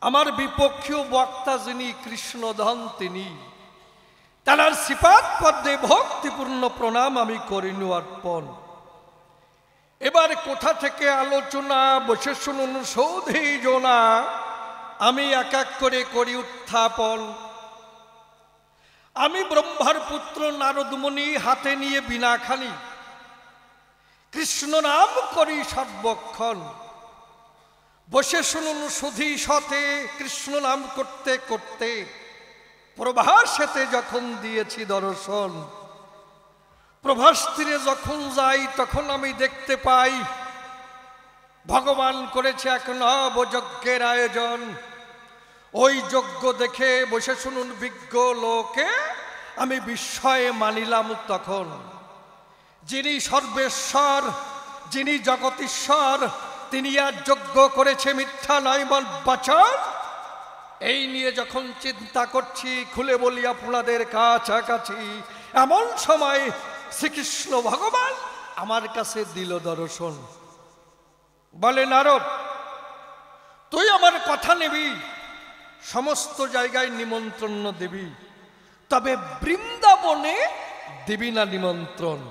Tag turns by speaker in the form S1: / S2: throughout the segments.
S1: আমার বিপক্ষীয় বক্তা যিনি কৃষ্ণধন তিনি, তার সিফাত পদ্মে ভক্তিপূর্ণ প্রণাম আমি করিনু অর্পণ। এবার কোথা থেকে আলোচনা, বসে শুনুন সৌধি জোনা, আমি এক এক করে করি উত্থাপন। আমি ব্রহ্মার পুত্র নারদমুনি, হাতে নিয়ে বীণাখানি, কৃষ্ণ নাম করি সর্বক্ষণ। বসে শুনুন সুধী সতে, কৃষ্ণ নাম করতে করতে প্রভাসেতে যখন দিয়েছি দর্শন। প্রভাস তীরে যখন যাই তখন আমি দেখতে পাই ভগবান করেছে এক নব যজ্ঞের আয়োজন। ওই যজ্ঞ দেখে বসে শুনুন বিজ্ঞ লোকে আমি বিস্ময়ে মানিলাম তখন, যিনি সর্বেশ্বর, যিনি জগতীশ্বর, তিনি আর যজ্ঞ করেছে মিথ্যা নয় বচন। এই নিয়ে যখন চিন্তা করছি, খুলে বলি আপনাদের কাছাকাছি, এমন সময় শ্রীকৃষ্ণ ভগবান আমার কাছে দিল দর্শন। বলে, নারদ, তুই আমার কথা নিবি, সমস্ত জায়গায় নিমন্ত্রণ দিবি, তবে বৃন্দাবনে দিবি না নিমন্ত্রণ।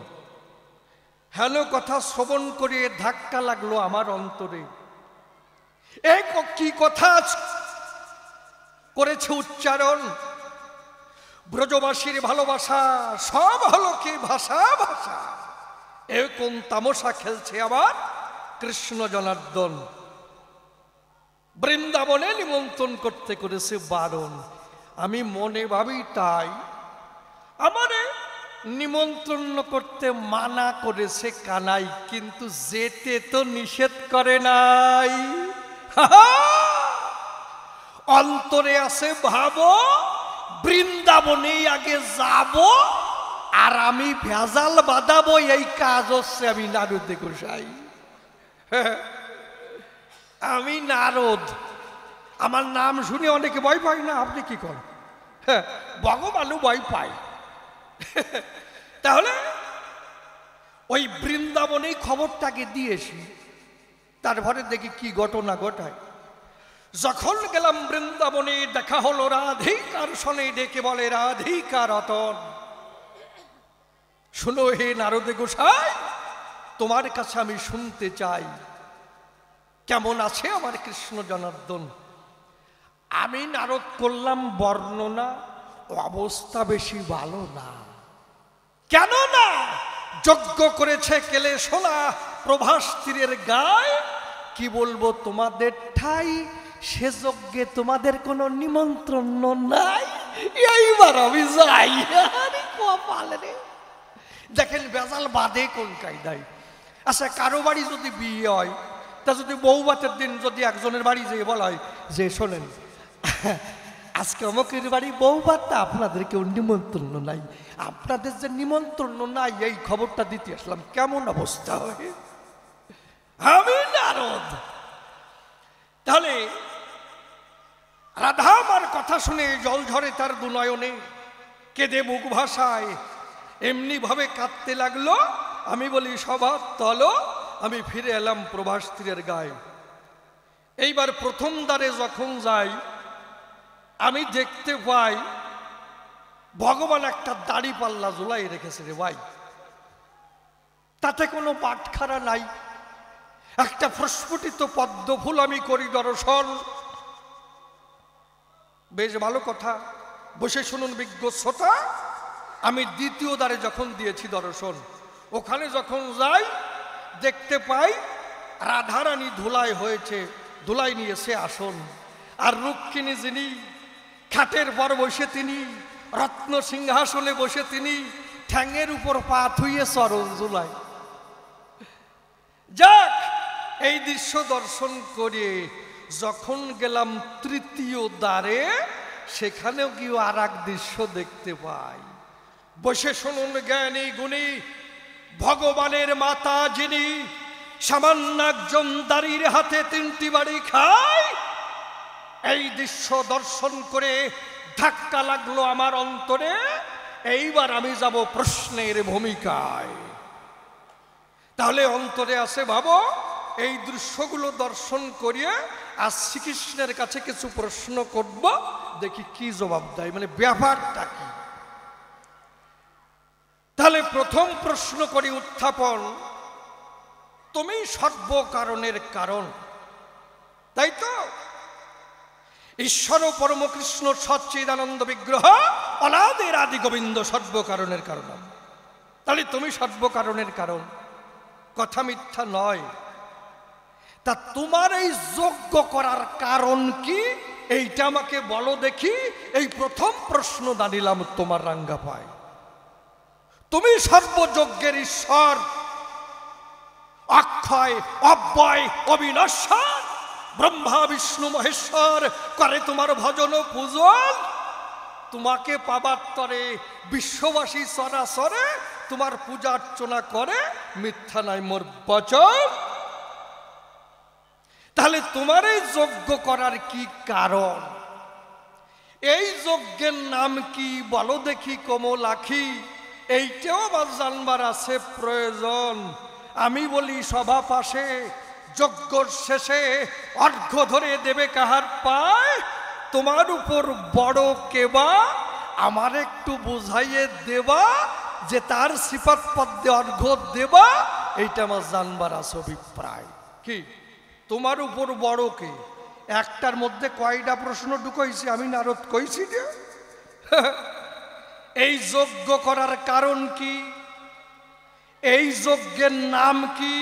S1: হেন কথা শ্রবণ করিয়ে ধাক্কা লাগলো আমার অন্তরে। এই কি কথা করেছে উচ্চারণ? ব্রজবাসীর ভালোবাসা সব হলো কি ভাষা ভাষা। এ কোন তামসা খেলছে আবার কৃষ্ণ জনার্দন। বৃন্দাবনে নিমন্ত্রণ করতে করেছে বারণ। আমি মনে ভাবি তাই, আমারে নিমন্ত্রণ করতে মানা করেছে কানাই, কিন্তু যেতে তো নিষেধ করে নাই। অন্তরে আছে ভাবো বৃন্দাবনে আগে যাব, আর আমি ভেজাল বাঁধাবো, এই কাজ হচ্ছে আমি নারদ গোসাই। আমি নারদ, আমার নাম শুনে অনেকে ভয় পায় না? আপনি কি করেন? ভগবানও ভয় পায়। তাহলে ওই বৃন্দাবনেই খবরটাকে দিয়েছি, তারপরে দেখি কি ঘটনা ঘটায়। যখন গেলাম বৃন্দাবনে, দেখা হলো রাধিকার সনে, ডেকে বলে, রাধিকা রতন, শুনো হে নারদ গোসাই, তোমার কাছে আমি শুনতে চাই কেমন আছে আমার কৃষ্ণ জনার্দন। আমি নারদ করলাম বর্ণনা, অবস্থা বেশি ভালো না। কেন না? যজ্ঞ করেছে কেলে সোনা প্রভাস তীরের গায়ে। কি বলবো তোমাদের ঠাই, সে যজ্ঞে তোমাদের কোনো নিমন্ত্রণ নাই। এইবার আমি যাই। দেখেন বেজাল বাদে কোন কায়দায়। আচ্ছা, কারো বাড়ি যদি বিয়ে হয়, তা যদি বৌভাতের দিন যদি একজনের বাড়ি যেয়ে বলা হয় যে শোনেন আজকে অমুকের বাড়ি বৌভাতটা, আপনাদের কেউ নিমন্ত্রণ নাই, আপনাদের যে নিমন্ত্রণ নাই এই খবরটা দিতে আসলাম, কেমন অবস্থা হয়? আমি নারদ। তাহলে রাধা আমার কথা শুনে জল ঝরে তার দুনয়নে, কেঁদে মুখ ভাষায় এমনি ভাবে কাঁদতে লাগলো। আমি বলি, সবার তলো, আমি ফিরে এলাম প্রভাস তীরের গায়ে। এইবার প্রথম দ্বারে যখন যাই, আমি দেখতে পাই ভগবান একটা দাড়ি পাল্লা ঝুলাই রেখেছে রে ভাই, তাতে কোনো বাটখারা নাই। একটা প্রস্ফুটিত পদ্ম ফুল আমি করি দর্শন। বেশ ভালো কথা, বসে শুনুন বিজ্ঞ শ্রোতা। আমি দ্বিতীয় দ্বারে যখন দিয়েছি দর্শন, ওখানে যখন যাই দেখতে পাই রাধারানী ধুলাই হয়েছে, ধুলাই নিয়েছে আসন। আর রুক্মিণী যিনি খাটের পর বসে, তিনি রত্ন সিংহাসনে বসে, তিনি ঠ্যাঙের উপর পা থুইয়ে চরণ ঝুলাই। যাক, এই দৃশ্য দর্শন করে যখন গেলাম তৃতীয় দ্বারে, সেখানেও গিয়ে আর এক দৃশ্য দেখতে পাই। বসে শুনুন জ্ঞানী গুণী ভগবানের মাতা যিনি, সামান্য একজন দাঁড়ির হাতে তিনটি বাড়ি খায়। এই দৃশ্য দর্শন করে ধাক্কা লাগলো আমার অন্তরে। এইবার আমি যাব প্রশ্নের ভূমিকায়। তাহলে অন্তরে আছে ভাবো এই দৃশ্যগুলো দর্শন করিয়ে আর শ্রীকৃষ্ণের কাছে কিছু প্রশ্ন করব, দেখি কি জবাব দেয়, মানে ব্যাপারটা কি। তাহলে প্রথম প্রশ্ন করি উত্থাপন, তুমি সর্বকারণের কারণ, তাই তো? ঈশ্বর পরমকৃষ্ণ সচ্চিদানন্দ বিগ্রহ অনাদির আদি গোবিন্দ সর্বকারণের কারণ। তাহলে তুমি সর্বকারণের কারণ, কথা মিথ্যা নয়। তা তোমার এই যজ্ঞ করার কারণ কি, এইটা আমাকে বলো দেখি। এই প্রথম প্রশ্ন দাঁড়িলাম তোমার রাঙ্গা পায়। তুমি সর্বযজ্ঞের ঈশ্বর, অক্ষয় অব্যয় অবিনশ্বর, ব্রহ্মা বিষ্ণু মহেশ্বর করে তোমার ভজন পূজন। তোমাকে পাবার তরে বিশ্ববাসী সরাসরে তোমার পূজা অর্চনা করে, মিথ্যা নাই মোর বচন। তাহলে তোমার এই যজ্ঞ করার কি কারণ? এই যজ্ঞের নাম কি বলো দেখি কমলাখি। এইটাও আমার জানবার আছে প্রয়োজন। আমি বলি সভা পাশে যজ্ঞর শেষে অর্ঘ্য ধরে দেবে কাহার পায়, তোমার উপর বড় কেবা, আমার একটু বুঝাইয়ে দেবা যে তার সিফাত পদ্মে অর্ঘ্য দেবা। এইটা আমার জানবার আছে অভিপ্রায়। কি তোমার উপর বড় কে? একটার মধ্যে কয়টা প্রশ্ন ঢুকাইছি আমি, নারদ কইছি যে এই যজ্ঞ করার কারণ কি, এই যজ্ঞের নাম কি।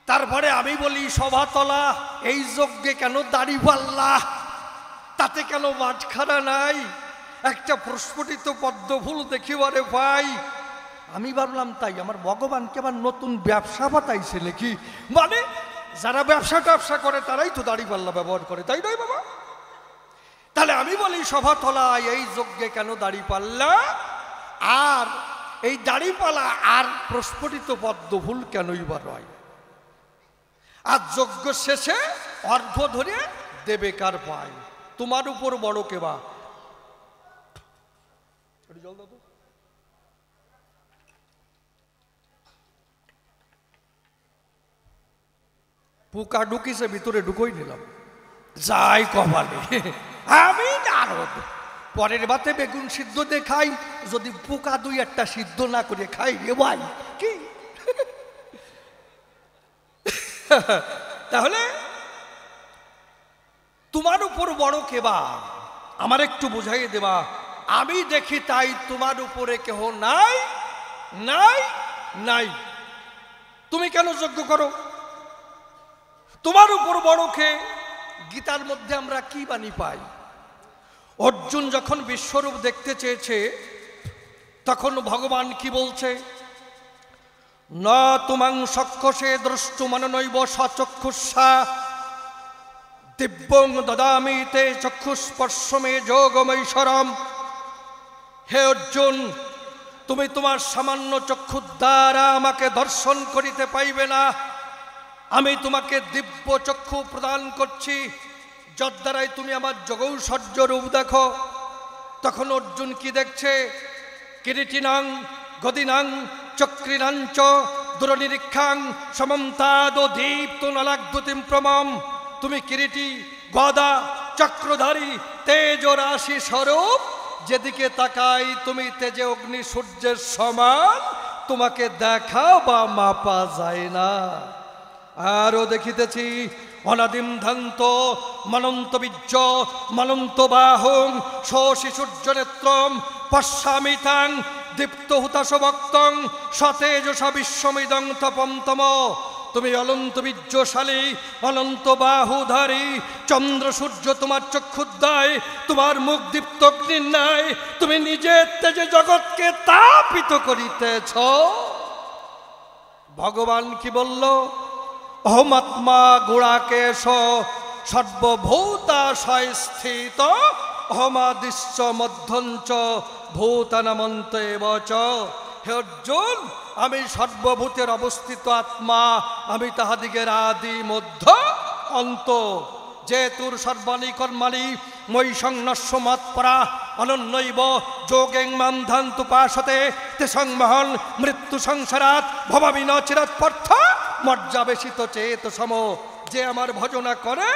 S1: তারপরে আমি বলি সভাতলা, এই যজ্ঞে কেন দাড়িপাল্লা, তাতে কেন বাটখারা নাই, একটা প্রস্ফুটিত পদ্মফুল দেখিবারে পাই। আমি ভাবলাম তাই আমার ভগবানকে আবার নতুন ব্যবসা বাতাইছে নাকি, মানে যারা ব্যবসা ট্যাবসা করে তারাই তো দাড়িপাল্লা ব্যবহার করে, তাই নয় বাবা? তাহলে আমি বলি সভাতলা, এই যজ্ঞে কেন দাড়িপাল্লা, আর এই দাড়িপালা আর প্রস্ফুটিত পদ্মফুল কেনই বা রয়, আর যজ্ঞ শেষে অর্ঘ্য ধরে দেবে কার পায়, তোমার উপর বড় কেবা। জল দাও তো। পোকা ঢুকিছে ভিতরে, ঢুকোই নিলাম, যাই কপালে। আমি নারদ, পরের বাতে বেগুন সিদ্ধ দিয়ে খাই, যদি পোকা দুই একটা সিদ্ধ না করে খাই রে ভাই কি। তাহলে তোমার উপর বড় কেবা, আমার একটু বুঝাইয়ে দেবা। আমি দেখি তাই তোমার উপরে কেহ নাই নাই নাই। তুমি কেন যজ্ঞ করো? তোমার উপর বড় কে? গীতার মধ্যে আমরা কি বাণী পাই? অর্জুন যখন বিশ্বরূপ দেখতে চেয়েছে তখন ভগবান কি বলছে? না তুমাং চক্ষুষে দ্রষ্টুমননৈব সচক্ষুষা দিব্যং দদামি তে চক্ষুস্পর্শমে যোগমৈশ্বরম। হে অর্জুন, তুমি তোমার সামান্য চক্ষু দ্বারা আমাকে দর্শন করিতে পাইবে না। আমি তোমাকে দিব্য চক্ষু প্রদান করছি, যার দ্বারাই তুমি আমার যোগৌষর্য রূপ দেখো। তখন অর্জুন কি দেখছে? কিরীটিনাং গদিনাং চক্রিনাঞ্চ দূরনিরীক্ষাং সমন্তাদ দীপ্ত নলাগ্যতিম প্রমম। তুমি কিরীটি গদা চক্রধারী তেজ রাশি স্বরূপ, যেদিকে তাকাই তুমি তেজে অগ্নি সূর্যের সমান, তোমাকে দেখা বা মাপা যায় না। আরো দেখিতেছি অনাদিম ধান্ত মনন্ত বীর্য মনন্ত বাহুং শোষি সূর্য নেত্রম পশ্যামিতাং দীপ্ত হুতাশ ভক্তং সতেজসা বিশ্বমিদং তপন্তম। তুমি অনন্ত বীর্যশালী অনন্ত বাহুধারী, চন্দ্র সূর্য তোমার চক্ষুদ্দয়, তোমার মুখ দীপ্ত অগ্নির ন্যায়, তুমি নিজের তেজে জগৎকে তাপিত করিতেছ। ভগবান কি বলল? অহমাত্মা গুড়াকেশ সর্বভূতাশয় স্থিত অহমাদিশ্চ মধ্যঞ্চ ভূতানামন্ত এবচ। হে অর্জুন, আমি সর্বভূতের অবস্থিত আত্মা, আমি তাহাদিগের আদি মধ্য অন্ত। যে তোর সর্বাণী কর্মাণী মই সংনস্য মৎপরা অনন্যৈব যোগেং মান্ধান্তুপাসতে তে সংমহন মৃত্যু সংসারাত ভবামি ন চিরাৎপর্থ মজ্জাবেশিত চেত সম, যে আমার ভজনা করে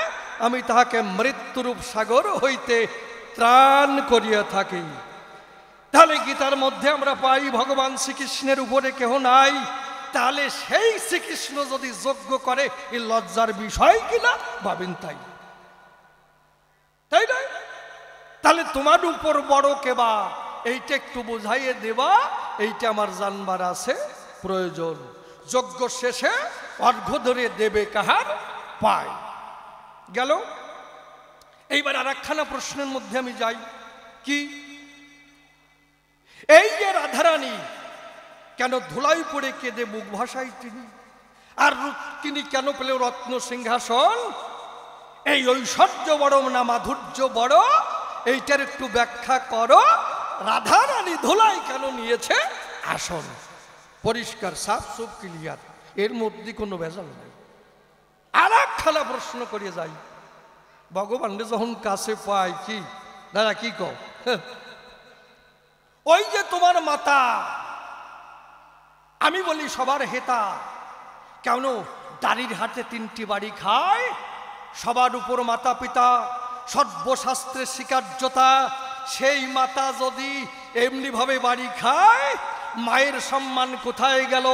S1: আমি তাহাকে মৃত্যুরূপ সাগর হইতে ত্রাণ করিয়া থাকি। তাহলে গীতার মধ্যে আমরা পাই ভগবান শ্রীকৃষ্ণের উপরে কেহ নাই। তাহলে সেই শ্রীকৃষ্ণ যদি যজ্ঞ করে, এই লজ্জার বিষয় কিনা ভাবেন তাই, তাই না? তাহলে তোমার উপর বড় কেবা, এইটা একটু বুঝাইয়ে দেবা, এইটা আমার জানবার আছে প্রয়োজন। যজ্ঞ শেষে অর্ঘ্য ধরে দেবে কাহার পায়। গেল। এইবার আর একখানা প্রশ্নের মধ্যে আমি যাই। কি? এই যে রাধারানী কেন ধুলাই পড়ে কেঁদে মুখ ভাসাই তিনি, আর তিনি কেন পেল রত্ন সিংহাসন? এই ঐশ্বর্য বড় না মাধুর্য বড়, এইটার একটু ব্যাখ্যা করো। রাধারানী ধুলাই কেন নিয়েছে আসন? পরিষ্কার, সাফ সুফ, ক্লিয়ার, এর মধ্যে কোনো ভেজাল নাই। আর একখানা প্রশ্ন করিয়ে যাই। ভগবানকে যখন কাছে পাই, কি দাদা কি কও? ওই যে তোমার মাতা, আমি বলি সবার হেতা, কেন দাড়ির হাতে 3টি বাড়ি খায়? সবার উপর মাতা পিতা, সর্বশাস্ত্রের স্বীকার্যতা। সেই মাতা যদি এমনি ভাবে বাড়ি খায়, মায়ের সম্মান কোথায় গেল?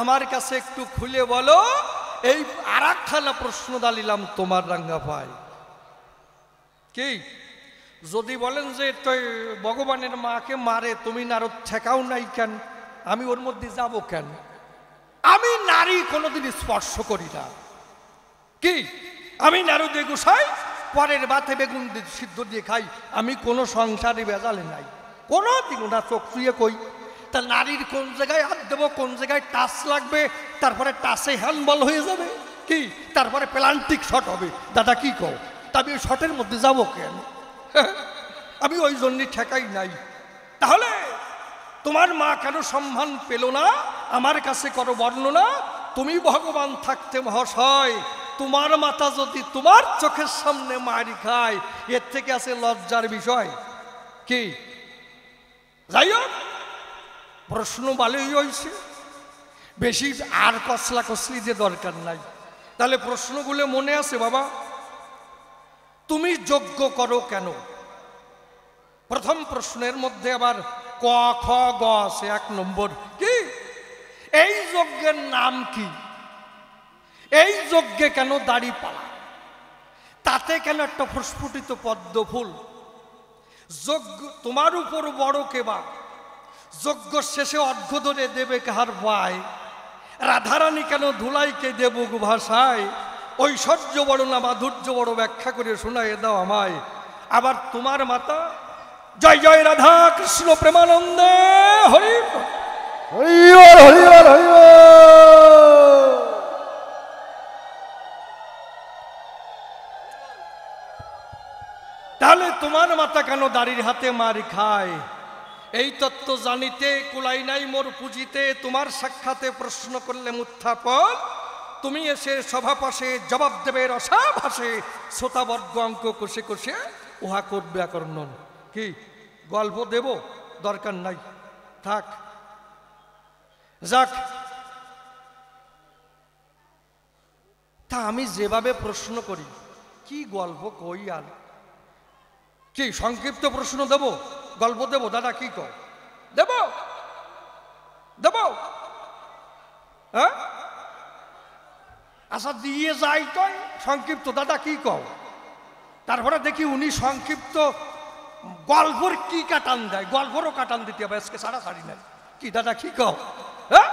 S1: আমার কাছে একটু খুলে বলো। এই আর একখানা প্রশ্ন দালিলাম তোমার রাঙ্গা ভাই। কি যদি বলেন যে ভগবানের মাকে মারে, তুমি নারদ ঠেকাও নাই কেন? আমি ওর মধ্যে যাব কেন? আমি নারী কোনোদিন স্পর্শ করি না। কি আমি নারদে গোসাই পরের বাতে বেগুন সিদ্ধ দিয়ে খাই? আমি কোনো সংসারে বেজালে নাই কোনোদিন। ওটা চোখ চুয়ে কই, তা নারীর কোন জায়গায় হাত দেবো, কোন জায়গায় টাচ লাগবে, তারপরে টাচে হ্যান্ডবল হয়ে যাবে, কি তারপরে প্লান্টিক শট হবে। দাদা কি কও? তা আমি ওই শটের মধ্যে যাবো কেন? আমি ওই জন্যই ঠেকাই নাই। তাহলে তোমার মা কেন সম্মান পেল না? আমার কাছে করো বর্ণনা। তুমি ভগবান থাকতে মহাশয়, তোমার মাতা যদি তোমার চোখের সামনে মারি খায়, এর থেকে আছে লজ্জার বিষয়? কি যাই হোক, প্রশ্ন ভালোই হয়েছে, বেশি আর কসলা কসলি যে দরকার নাই। তাহলে প্রশ্নগুলো মনে আছে বাবা? তুমি যজ্ঞ করো কেন? প্রথম প্রশ্নের মধ্যে আবার ক খ গ আছে। 1 নম্বর, কি এই যজ্ঞের নাম কি? এই যজ্ঞে কেন দাড়ি পালা? তাতে কেন একটা প্রস্ফুটিত পদ্ম ফুল? যজ্ঞ তোমার উপর বড় কেবা? যজ্ঞ শেষে অর্ঘ্য ধরে দেবে কাহার পায়? রাধারানী কেন ধুলাইকে দেবুক ভাষায়? ঐশ্বর্য বড় না মাধুর্য বড়? ব্যাখ্যা করে শোনায় দাও আমায়। আবার তোমার মাতা, জয় জয় রাধা কৃষ্ণ প্রেমানন্দে হরি হরি হরি হরি। তাহলে তোমার মাতা কেন দাড়ির হাতে মার খায়? এই তত্ত্ব জানিতে কুলাই নাই মোর পুঁজিতে। তোমার সাক্ষাতে প্রশ্ন করলে উত্থাপন, তুমি এসে সভাপাশে জবাব দেবে রসাভাসে। শ্রোতাবর্গ অঙ্ক কষে কষে উহা করবে আকর্ণন। কি গল্প দেব? দরকার নাই, থাক যাক। তা আমি যেভাবে প্রশ্ন করি, কি গল্প কই? আর কি সংক্ষিপ্ত প্রশ্ন দেব, গল্প দেব? দাদা কি কও? দেব দেব? হ্যাঁ আচ্ছা দিয়ে যাই তো সংক্ষিপ্ত। দাদা কি কও? তারপরে দেখি উনি সংক্ষিপ্ত গল্পর কি কাটান দেয়। গল্পরও কাটান দিতে হবে, আজকে ছাড়াছাড়ি নাই। কি দাদা কি কও? হ্যাঁ,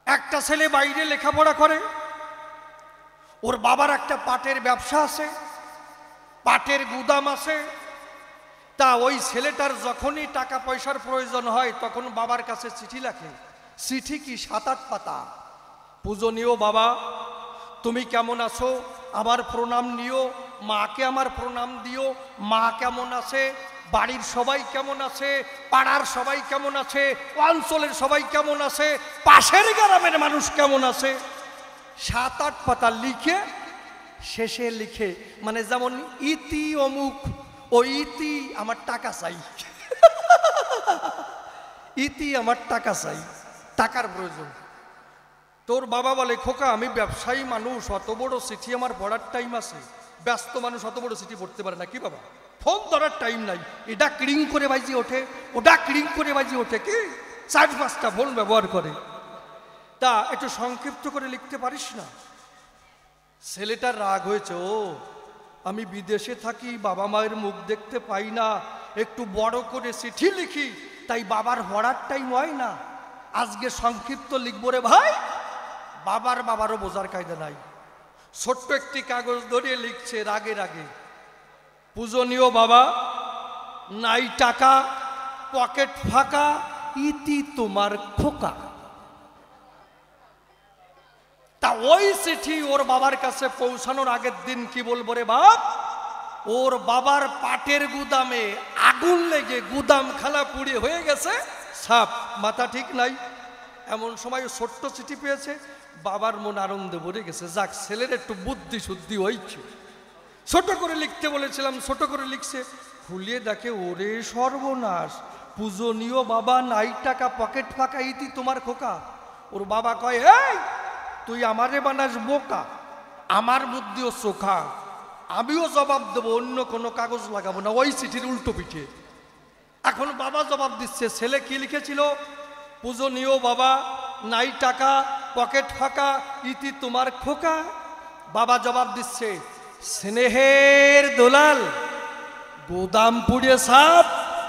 S1: একটা ছেলে বাইরে লেখাপড়া করে, ওর বাবার একটা পাটের ব্যবসা আছে, পাটের গুদাম আছে। তা ওই ছেলেটার যখনই টাকা পয়সার প্রয়োজন হয় তখন বাবার কাছে চিঠি লেখে। চিঠি কি 7-8 পাতা। পূজনীয় বাবা, তুমি কেমন আছো? আমার প্রণাম নিও। মাকে আমার প্রণাম দিও। মা কেমন আছে? বাড়ির সবাই কেমন আছে? পাড়ার সবাই কেমন আছে? অঞ্চলের সবাই কেমন আছে? পাশের গ্রামের মানুষ কেমন আছে? 7-8 পাতা লিখে শেষে লিখে, মানে যেমন ইতি অমুক, ও ইতি আমার টাকা চাই, ইতি আমার টাকা চাই, টাকার প্রয়োজন। তোর বাবা বলে, খোকা আমি ব্যবসায়ী মানুষ, অত বড় চিঠি আমার পড়ার টাইম আছে? ব্যস্ত মানুষ অত বড় চিঠি পড়তে পারে না। কি বাবা, ফোন ধরার টাইম নাই, এটা ক্রিং করে বাজি ওঠে, ওটা ক্রিং করে বাজি ওঠে, কি 4-5টা ফোন ব্যবহার করে। তা একটু সংক্ষিপ্ত করে লিখতে পারিস না? ছেলেটার রাগ হয়েছে, ও আমি বিদেশে থাকি, বাবা মায়ের মুখ দেখতে পাই না, একটু বড় করে চিঠি লিখি, তাই বাবার পড়ার টাইম হয় না, আজকে সংক্ষিপ্ত লিখবো রে ভাই। বাবারও বোঝার কায়দা নাই, ছোট্ট একটি কাগজ ধরিয়ে লিখছে রাগে রাগে, পূজনীয় বাবা, নাই টাকা, পকেট ফাঁকা, ইতি তোমার খোকা। তা ওই চিঠি ওর বাবার কাছে পৌঁছানোর আগের দিন কি বলবো রে বাপ, ওর বাবার পাটের গুদামে আগুন লেগে গুদাম খালা পুড়িয়ে হয়ে গেছে সাপ, মাথা ঠিক নাই। এমন সময় ছোট্ট চিঠি পেয়েছে, বাবার মন আনন্দে ভরে গেছে, যাক ছেলের একটু বুদ্ধি শুদ্ধি হয়েছে। ছোট করে লিখতে বলেছিলাম, ছোট করে লিখছে, খুলিয়ে দেখে ওরে সর্বনাশ, পূজনীয় বাবা, নাই টাকা, পকেট ফাঁকা, ইতি তোমার খোকা। ওর বাবা কয়, এই তুই আমারে বানাস বোকা, আমার বুদ্ধিও চোখা, আমিও জবাব দেবো, অন্য কোনো কাগজ লাগাবো না, ওই চিঠির উল্টো পিঠে। এখন বাবা জবাব দিচ্ছে, ছেলে কি লিখেছিল, পূজনীয় বাবা, নাই টাকা, পকেট ফাঁকা, ইতি তোমার খোকা। বাবা জবাব দিচ্ছে, স্নেহের দোলাল, গোদাম পুড়িয়ে সাপ,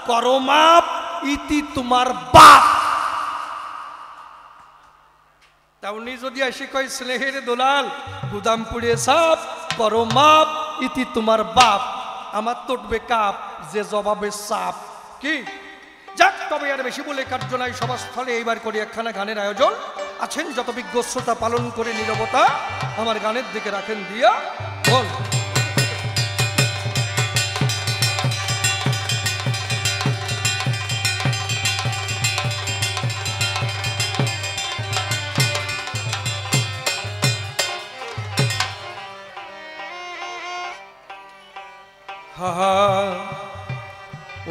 S1: করো মাপ, ইতি তোমার বাপ। তা উনি যদি এসে কয়, স্নেহের দোলাল, গুদাম পুড়িয়ে সাপ, করো মাপ, ইতি তোমার বাপ, আমার তোটবে কাপ, যে জবাবে সাপ। কি যাক, তবে আর বেশি বলে কার্য নাই, সভাস্থলে এইবার করি একখানা গানের আয়োজন। আছেন যত বিজ্ঞ শ্রোতা, পালন করে নীরবতা, আমার গানের দিকে রাখেন দিয়া বল।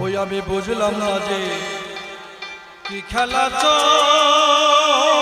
S1: ওই আমি বুঝলাম না যে কি খেলা চলেছে,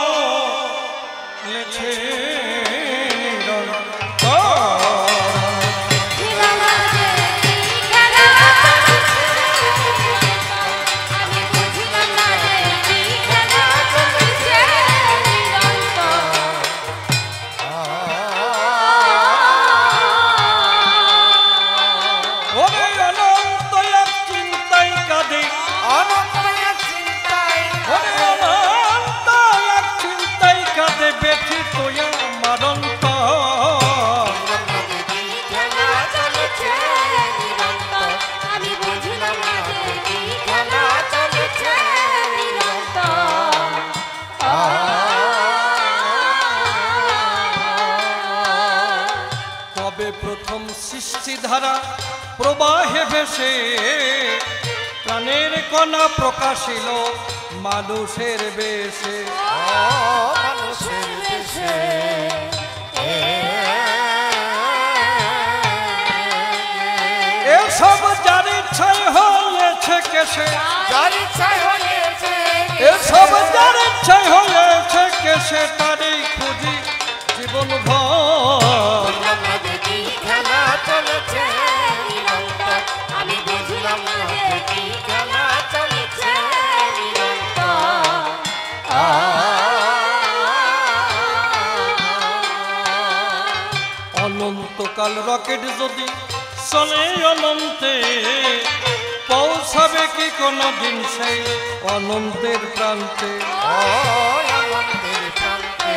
S1: প্রথম সৃষ্টিধারা প্রবাহে ভেসে প্রাণের কণা প্রকাশিল মানুষের বেশে, মানুষের বেশে। এসব যার ইচ্ছায় হয়েছে কেসে, যার ইচ্ছায় হয়েছে, এসব যার ইচ্ছায় হয়েছে কেসে, তারই খুঁজি জীবন ভর। খেলা চলেছে নিরন্তর, আমি বুঝলাম না কি খেলা চলেছে নিরন্তর। অনন্তকাল রকেট যদি চলে অনন্তে, পৌঁছাবে কি কোনদিন সেই অনন্তের প্রান্তে, অনন্তের প্রান্তে।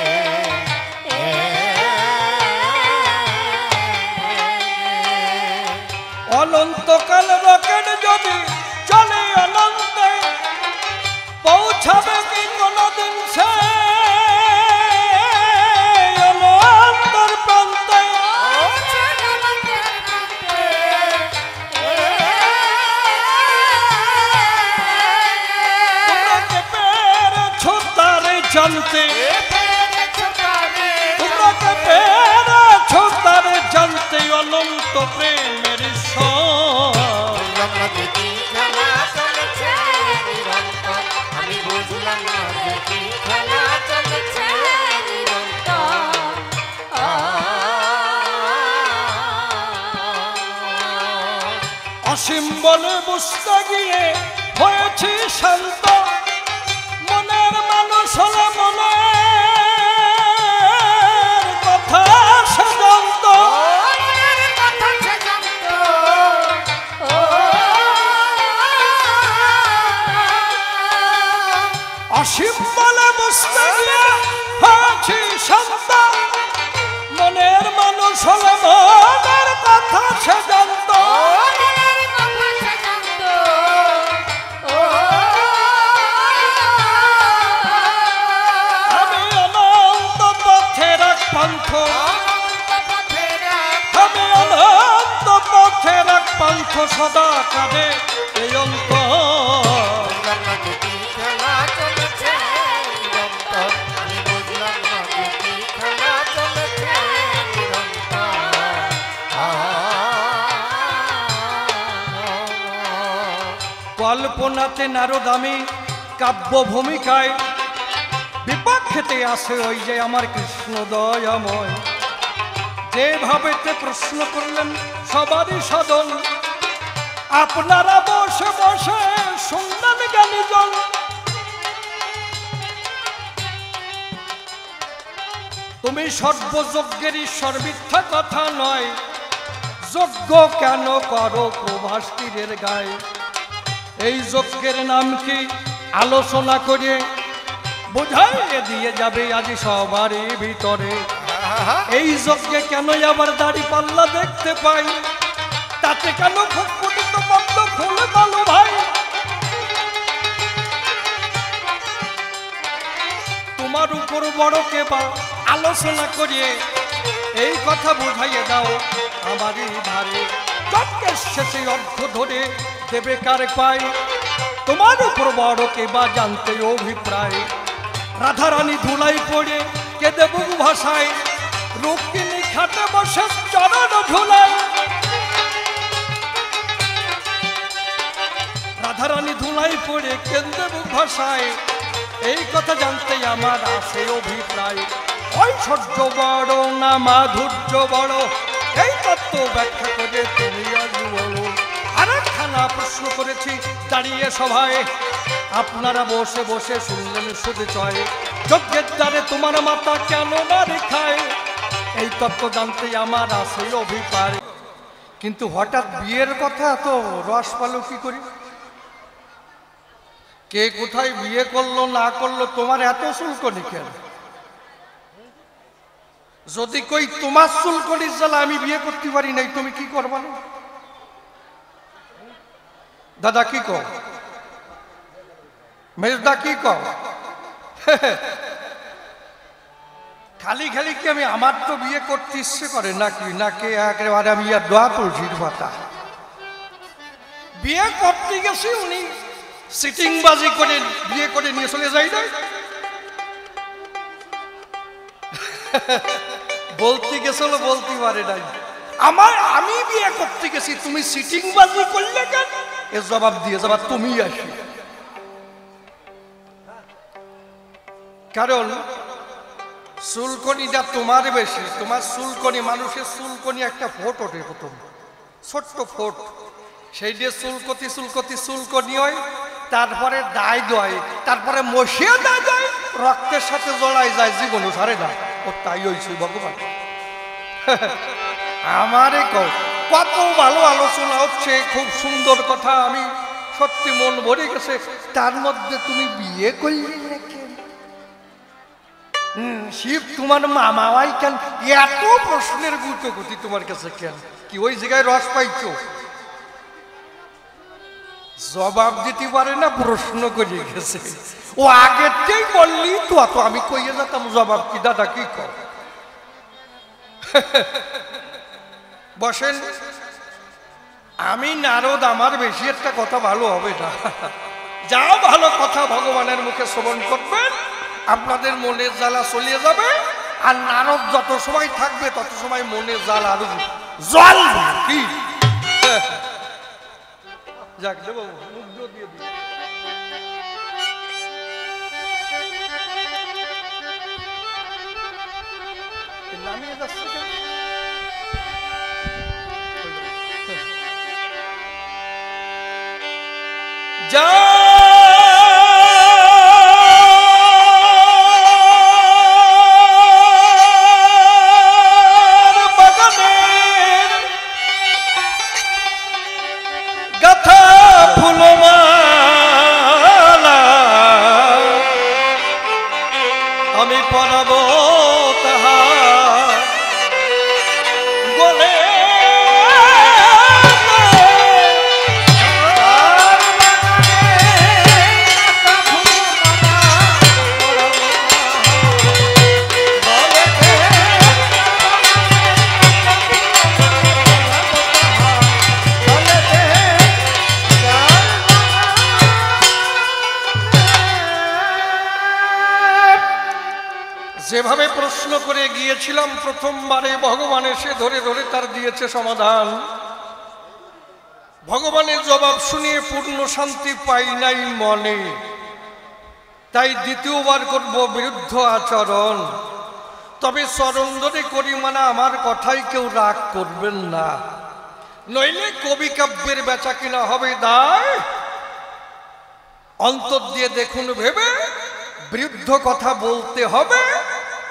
S1: অনন্তকাল রকেট যদি চলে অনন্তে, পৌঁছাবে কি কোনদিন সে অনন্তর প্রান্তে। তোমরা পেরেছো তারে জানতে, তোমরা পেরেছো তারে জানতে, অনন্ত প্রেমের আমি বুঝলাম না কি খেলা চলেছে নিরন্তর। অসীম বলে বুঝতে গিয়ে হয়েছি শান্ত, মনের মানুষ হলে মনের কথা সে জানত। অসীম বলে বুঝতে গিয়ে হয়েছি শান্ত, মনের মানুষ হলে মনের কথা সে জানত। আমি অনন্ত পথের এক পন্থ, আমি অনন্ত পথের এক পন্থ, সদা কাঁদে এই অন্তর। কল্পনাতে নারদ আমি কাব্য ভূমিকায়, বিপক্ষেতে আসে ওই যে আমার কৃষ্ণ দয়াময়। যেভাবেতে প্রশ্ন করলেন সবারই সাধন, আপনারা বসে বসে শুনলেন জ্ঞানীজন। তুমি সর্বযজ্ঞের ঈশ্বর, মিথ্যা কথা নয়। যজ্ঞ কেন করো প্রভাস তীরের গায়ে? এই যজ্ঞের নাম কি আলোচনা করে বোঝাইয়ে দিয়ে যাবে আজ সবারই ভিতরে। এই যজ্ঞে কেন আবার দাড়ি পাল্লা দেখতে পাই? তাতে কেন ফুটফুটিত পদ্ম ফুল ভালো ভাই? তোমার উপর বড় কে বা আলোচনা করিয়ে এই কথা বুঝাইয়ে দাও আমারই ধারে। যজ্ঞের শেষে অর্থ ধরে দেবে কার পায়? তোমার উপর বড় কে বা জানতে অভিপ্রায়। রাধারানী ধুলাই পড়ে কেঁদে বুক ভাষায়, রুক্মিণী খাটে বসে চরণ ধুলায়। রাধারানী ধুলাই পড়ে কেঁদে বুক ভাষায়, এই কথা জানতে আমার আছে অভিপ্রায়। ঐশ্বর্য বড় না মাধুর্য বড়, এই তত্ত্ব ব্যাখ্যা করে তুমি আজ বলো। আরেকখানা প্রশ্ন করেছি দাঁড়িয়ে সভায়, আপনারা বসে বসে শুনলেন শুধু চয়। যজ্ঞের দ্বারে তোমার মাতা কেন না রেখায়? এই তত্ত্ব জানতে আমার আছে অভিপ্রায়। কিন্তু হঠাৎ বিয়ের কথা তো রস পালো কি করি? কে কোথায় বিয়ে করলো না করলো, তোমার এত চুলকনি কেন? যদি কই তোমার চুলকনির জ্বালা আমি বিয়ে করতে পারি নাই, তুমি কি করবা না? দাদা কি কও? মেজদা কি কও? খালি খালি কি আমি, আমার তো বিয়ে করতে ইচ্ছে করে নাকি? নাকি একেবারে আমি আর দোয়া তুলসির পাতা। বিয়ে করতে গেছি, উনি সিটিং বাজি করে বিয়ে করে নিয়ে চলে যাই না। বলতে গেছিল বলতে পারে নাই, আমি বিয়ে করতে গেছি, তুমি সিটিং বাজি করলে কেন? এর জবাব দিয়ে যাবা তুমি আসি। কারণ চুলকনিটা তোমার বেশি। তোমার চুলকনি, মানুষের চুলকনি একটা ফোট ওঠে প্রথম, ছোট্ট ফোট, সেই দিয়ে চুলকতি চুলকতি চুলকনি হয়, তারপরে দায় দয়, তারপরে মশিয়া দায় দয়, রক্তের সাথে জড়াই যায়, জীবন সারে না। ও তাই হয়েছে ভগবান। আমারে কত ভালো আলোচনা হচ্ছে, খুব সুন্দর কথা, আমি সত্যি মন ভরে গেছে। তার মধ্যে তুমি বিয়ে করলে কেন? শিব তোমার মামাই কেন? এত প্রশ্নের গুতগতি তোমার কাছে কেন? কি ওই জায়গায় রস পাইছো? জবাব দিতে পারে না, প্রশ্ন করে গেছে। ও আগেরটাই বললি তো, আমি কইয়ে যেতাম জবাব কি। দাদা কি কর? বসেন। আমি নারদ, আমার বেশি একটা কথা ভালো হবে না। যা ভালো কথা ভগবানের মুখে শ্রবণ করবেন, আপনাদের মনের জ্বালা চলিয়ে যাবে। আর নারদ যত সময় থাকবে তত সময় মনের জ্বালা আরো জল কি। যাক দেবো, মুগ্ধ দিয়ে দিই। নামিয়ে যাচ্ছে। যা আমি পরাবো তাহা গলে যেভাবে প্রশ্ন করে গিয়েছিলাম প্রথমবারে, ভগবান এসে ধরে ধরে তার দিয়েছে সমাধান। ভগবানের জবাব শুনিয়ে পূর্ণ শান্তি পাই নাই মনে, তাই দ্বিতীয়বার করব বিরুদ্ধ আচরণ। তবে চরণ ধরে করি মানা, আমার কথাই কেউ রাগ করবেন না, নইলে কবি কাব্যের বেচা কিনা হবে দায়। অন্তর দিয়ে দেখুন ভেবে বিরুদ্ধ কথা বলতে হবে,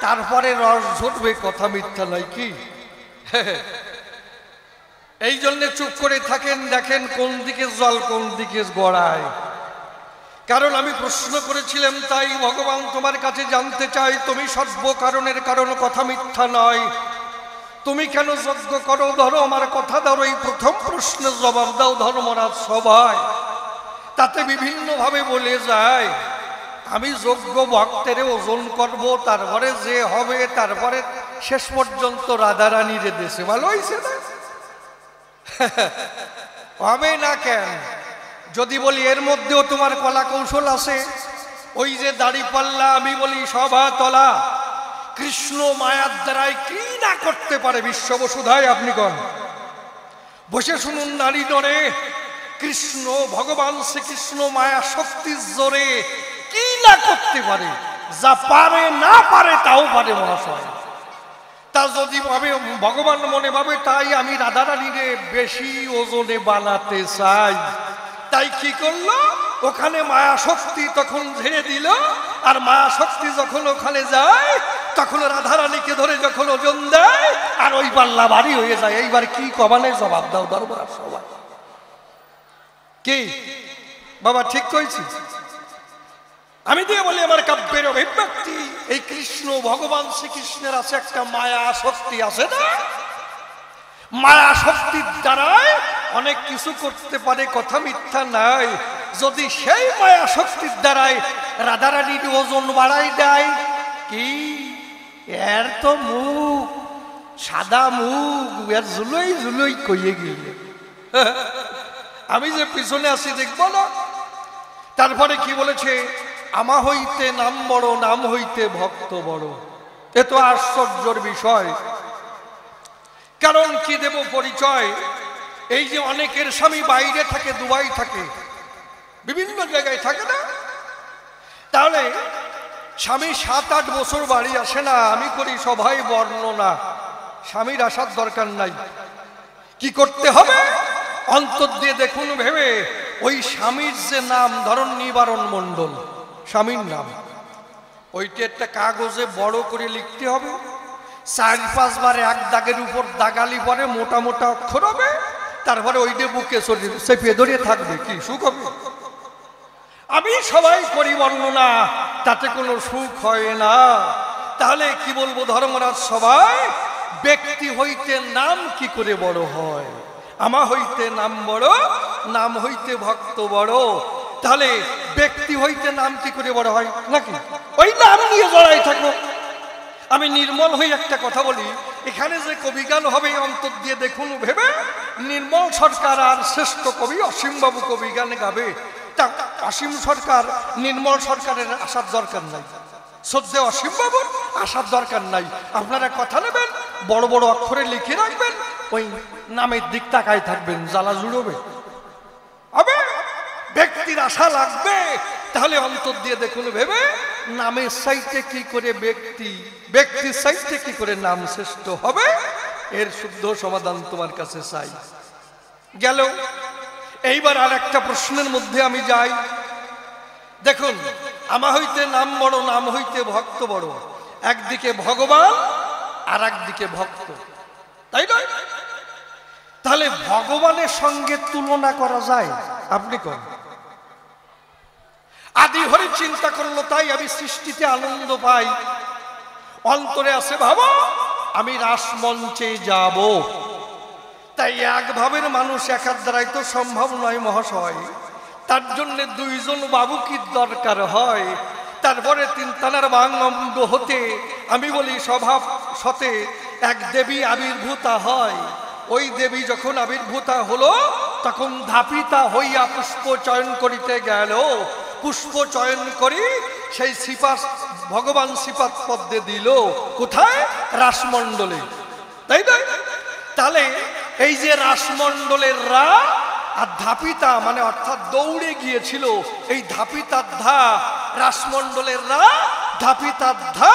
S1: তারপরে রস ঝরবে, কথা মিথ্যা নয় কি? এই জন্য চুপ করে থাকেন, দেখেন কোন দিকে জল কোন দিকে গড়ায়। কারণ আমি প্রশ্ন করেছিলাম, তাই ভগবান তোমার কাছে জানতে চাই, তুমি সর্বকারণের কারণ, কথা মিথ্যা নয়। তুমি কেন যজ্ঞ করো, ধরো আমার কথা ধরো। এই প্রথম প্রশ্নের জবাব দাও ধর্মরাজ সভায়। তাতে বিভিন্নভাবে বলে যায়, আমি যোগ্য ভক্তের ওজন করব, তারপরে যে হবে, তারপরে শেষ পর্যন্ত রাধারানীর দেশে। ভালো হয়েছে না? হবে না কেন? যদি বলি এর মধ্যেও তোমার কলা কৌশল আছে, ওই যে দাড়ি পাল্লা, আমি বলি সভা তলা, কৃষ্ণ মায়ার দ্বারাই কি না করতে পারে বিশ্ববসুধায়। আপনি কন, বসে শুনুন নারী নরে, কৃষ্ণ ভগবান শ্রীকৃষ্ণ মায়া শক্তির জোরে কি না করতে পারে, যা পারে না পারে তাও পারে মহাশয়। তা যদি ভাবে ভগবান মনে ভাবে, তাই আমি রাধারানীরে বেশি ওজনে বানাতে চাই, তাই কি করলো, ওখানে মায়া শক্তি তখন ঝেড়ে দিল। আর মায়া শক্তি যখন ওখানে যায়, তখন রাধারানীকে ধরে যখন ওজন দেয়, আর ওই পাল্লা ভারী হয়ে যায়। এইবার কি কমানে জবাব দাও দরবার সবাই। কি বাবা ঠিক কইছি? আমি দিয়ে বলি, আমার কাব্যের অভিব্যক্তি এই কৃষ্ণ ভগবান শ্রীকৃষ্ণের আছে একটা মায়া শক্তি আছে না? মায়া শক্তির দ্বারাই অনেক কিছু করতে পারে, কথা মিথ্যা নাই। যদি সেই মায়া শক্তির দ্বারাই রাধারানীর ওজন বাড়াই দেয়, কি এর তো মুখ সাদা মুখ, এর জুলই জুলই কইয়ে গিয়ে আমি যে পিছনে আছি দেখবো না। তারপরে কি বলেছে, আমা হইতে নাম বড়, নাম হইতে ভক্ত বড়। এ তো আশ্চর্যের বিষয়। কারণ কি দেব পরিচয়? এই যে অনেকের স্বামী বাইরে থাকে, দুবাই থাকে, বিভিন্ন জায়গায় থাকে না, তাহলে স্বামী 7-8 বছর বাড়ি আসে না। আমি করি সবাই বর্ণনা, স্বামীর আসার দরকার নাই। কি করতে হবে? অন্তর দিয়ে দেখুন ভেবে, ওই স্বামীর যে নাম, ধরুন নিবারণ মণ্ডল স্বামীর নাম, ওইটা একটা কাগজে বড় করে লিখতে হবে। 4-5 বার এক দাগের উপর দাগালি পরে মোটা মোটা অক্ষর হবে, তারপরে ওইটা বুকে চেপে ধরিয়ে থাকবে। কি সুখ হবে? আমি সবাই করি বর্ণনা, তাতে কোনো সুখ হয় না। তাহলে কি বলবো ধর্মরাজ সবাই, ব্যক্তি হইতে নাম কি করে বড় হয়? আমা হইতে নাম বড়, নাম হইতে ভক্ত বড়। তাহলে ব্যক্তি হইতে নাম কি করে বড় হয় নাকি? ওই নাম নিয়ে জড়াই থাকো। আমি নির্মল হয়ে একটা কথা বলি, এখানে যে কবিগান হবে অন্তর দিয়ে দেখুন ভেবে, নির্মল সরকার আর শ্রেষ্ঠ কবি অসীমবাবু কবিগান গাবে। তা অসীম সরকার নির্মল সরকারের আসার দরকার নাই, শ্রদ্ধেয় অসীমবাবুর আসার দরকার নাই। আপনারা কথা নেবেন, বড় বড় অক্ষরে লিখে রাখবেন, ওই নামের দিক তাকায় থাকবেন, জ্বালা জুড়বে হবে। ব্যক্তির আশা লাগবে, তাহলে অন্তর দিয়ে দেখুন ভেবে, নামের সাইতে কি করে ব্যক্তি, ব্যক্তির সাইতে কি করে নাম শ্রেষ্ঠ হবে, এর শুদ্ধ সমাধান তোমার কাছে চাই। গেল এইবার আর একটা প্রশ্নের মধ্যে আমি যাই। দেখুন, আমা হইতে নাম বড়, নাম হইতে ভক্ত বড়। একদিকে ভগবান আর একদিকে ভক্ত, তাই নয়? তাহলে ভগবানের সঙ্গে তুলনা করা যায়? আপনি কোন আদি হরি চিন্তা করলো, তাই আমি সৃষ্টিতে আনন্দ পাই। অন্তরে আছে ভাবো আমি রাসমঞ্চে যাব। তাই এক ভাবের মানুষ একার দ্বারাই তো সম্ভব নয় মহাশয়। তার জন্য দুইজন বাবু কি দরকার হয়। তারপরে তিন তানার বাঙ্গম্ব হতে আমি বলি স্বভাব সতে এক দেবী আবির্ভূতা হয়। ওই দেবী যখন আবির্ভূতা হলো তখন ধাপিতা হইয়া পুষ্প চয়ন করিতে গেল। পুষ্প চয়ন করি সেই শ্রীপাদ ভগবান শ্রীপাদ পদ্মে দিল। কোথায়? রাসমণ্ডলে, তাই না? তাহলে এই যে রাসমণ্ডলের রা আর ধাপিতা মানে অর্থাৎ দৌড়ে গিয়েছিল, এই ধাপিতার ধা, রাসমণ্ডলের রা, ধাপিতার ধা,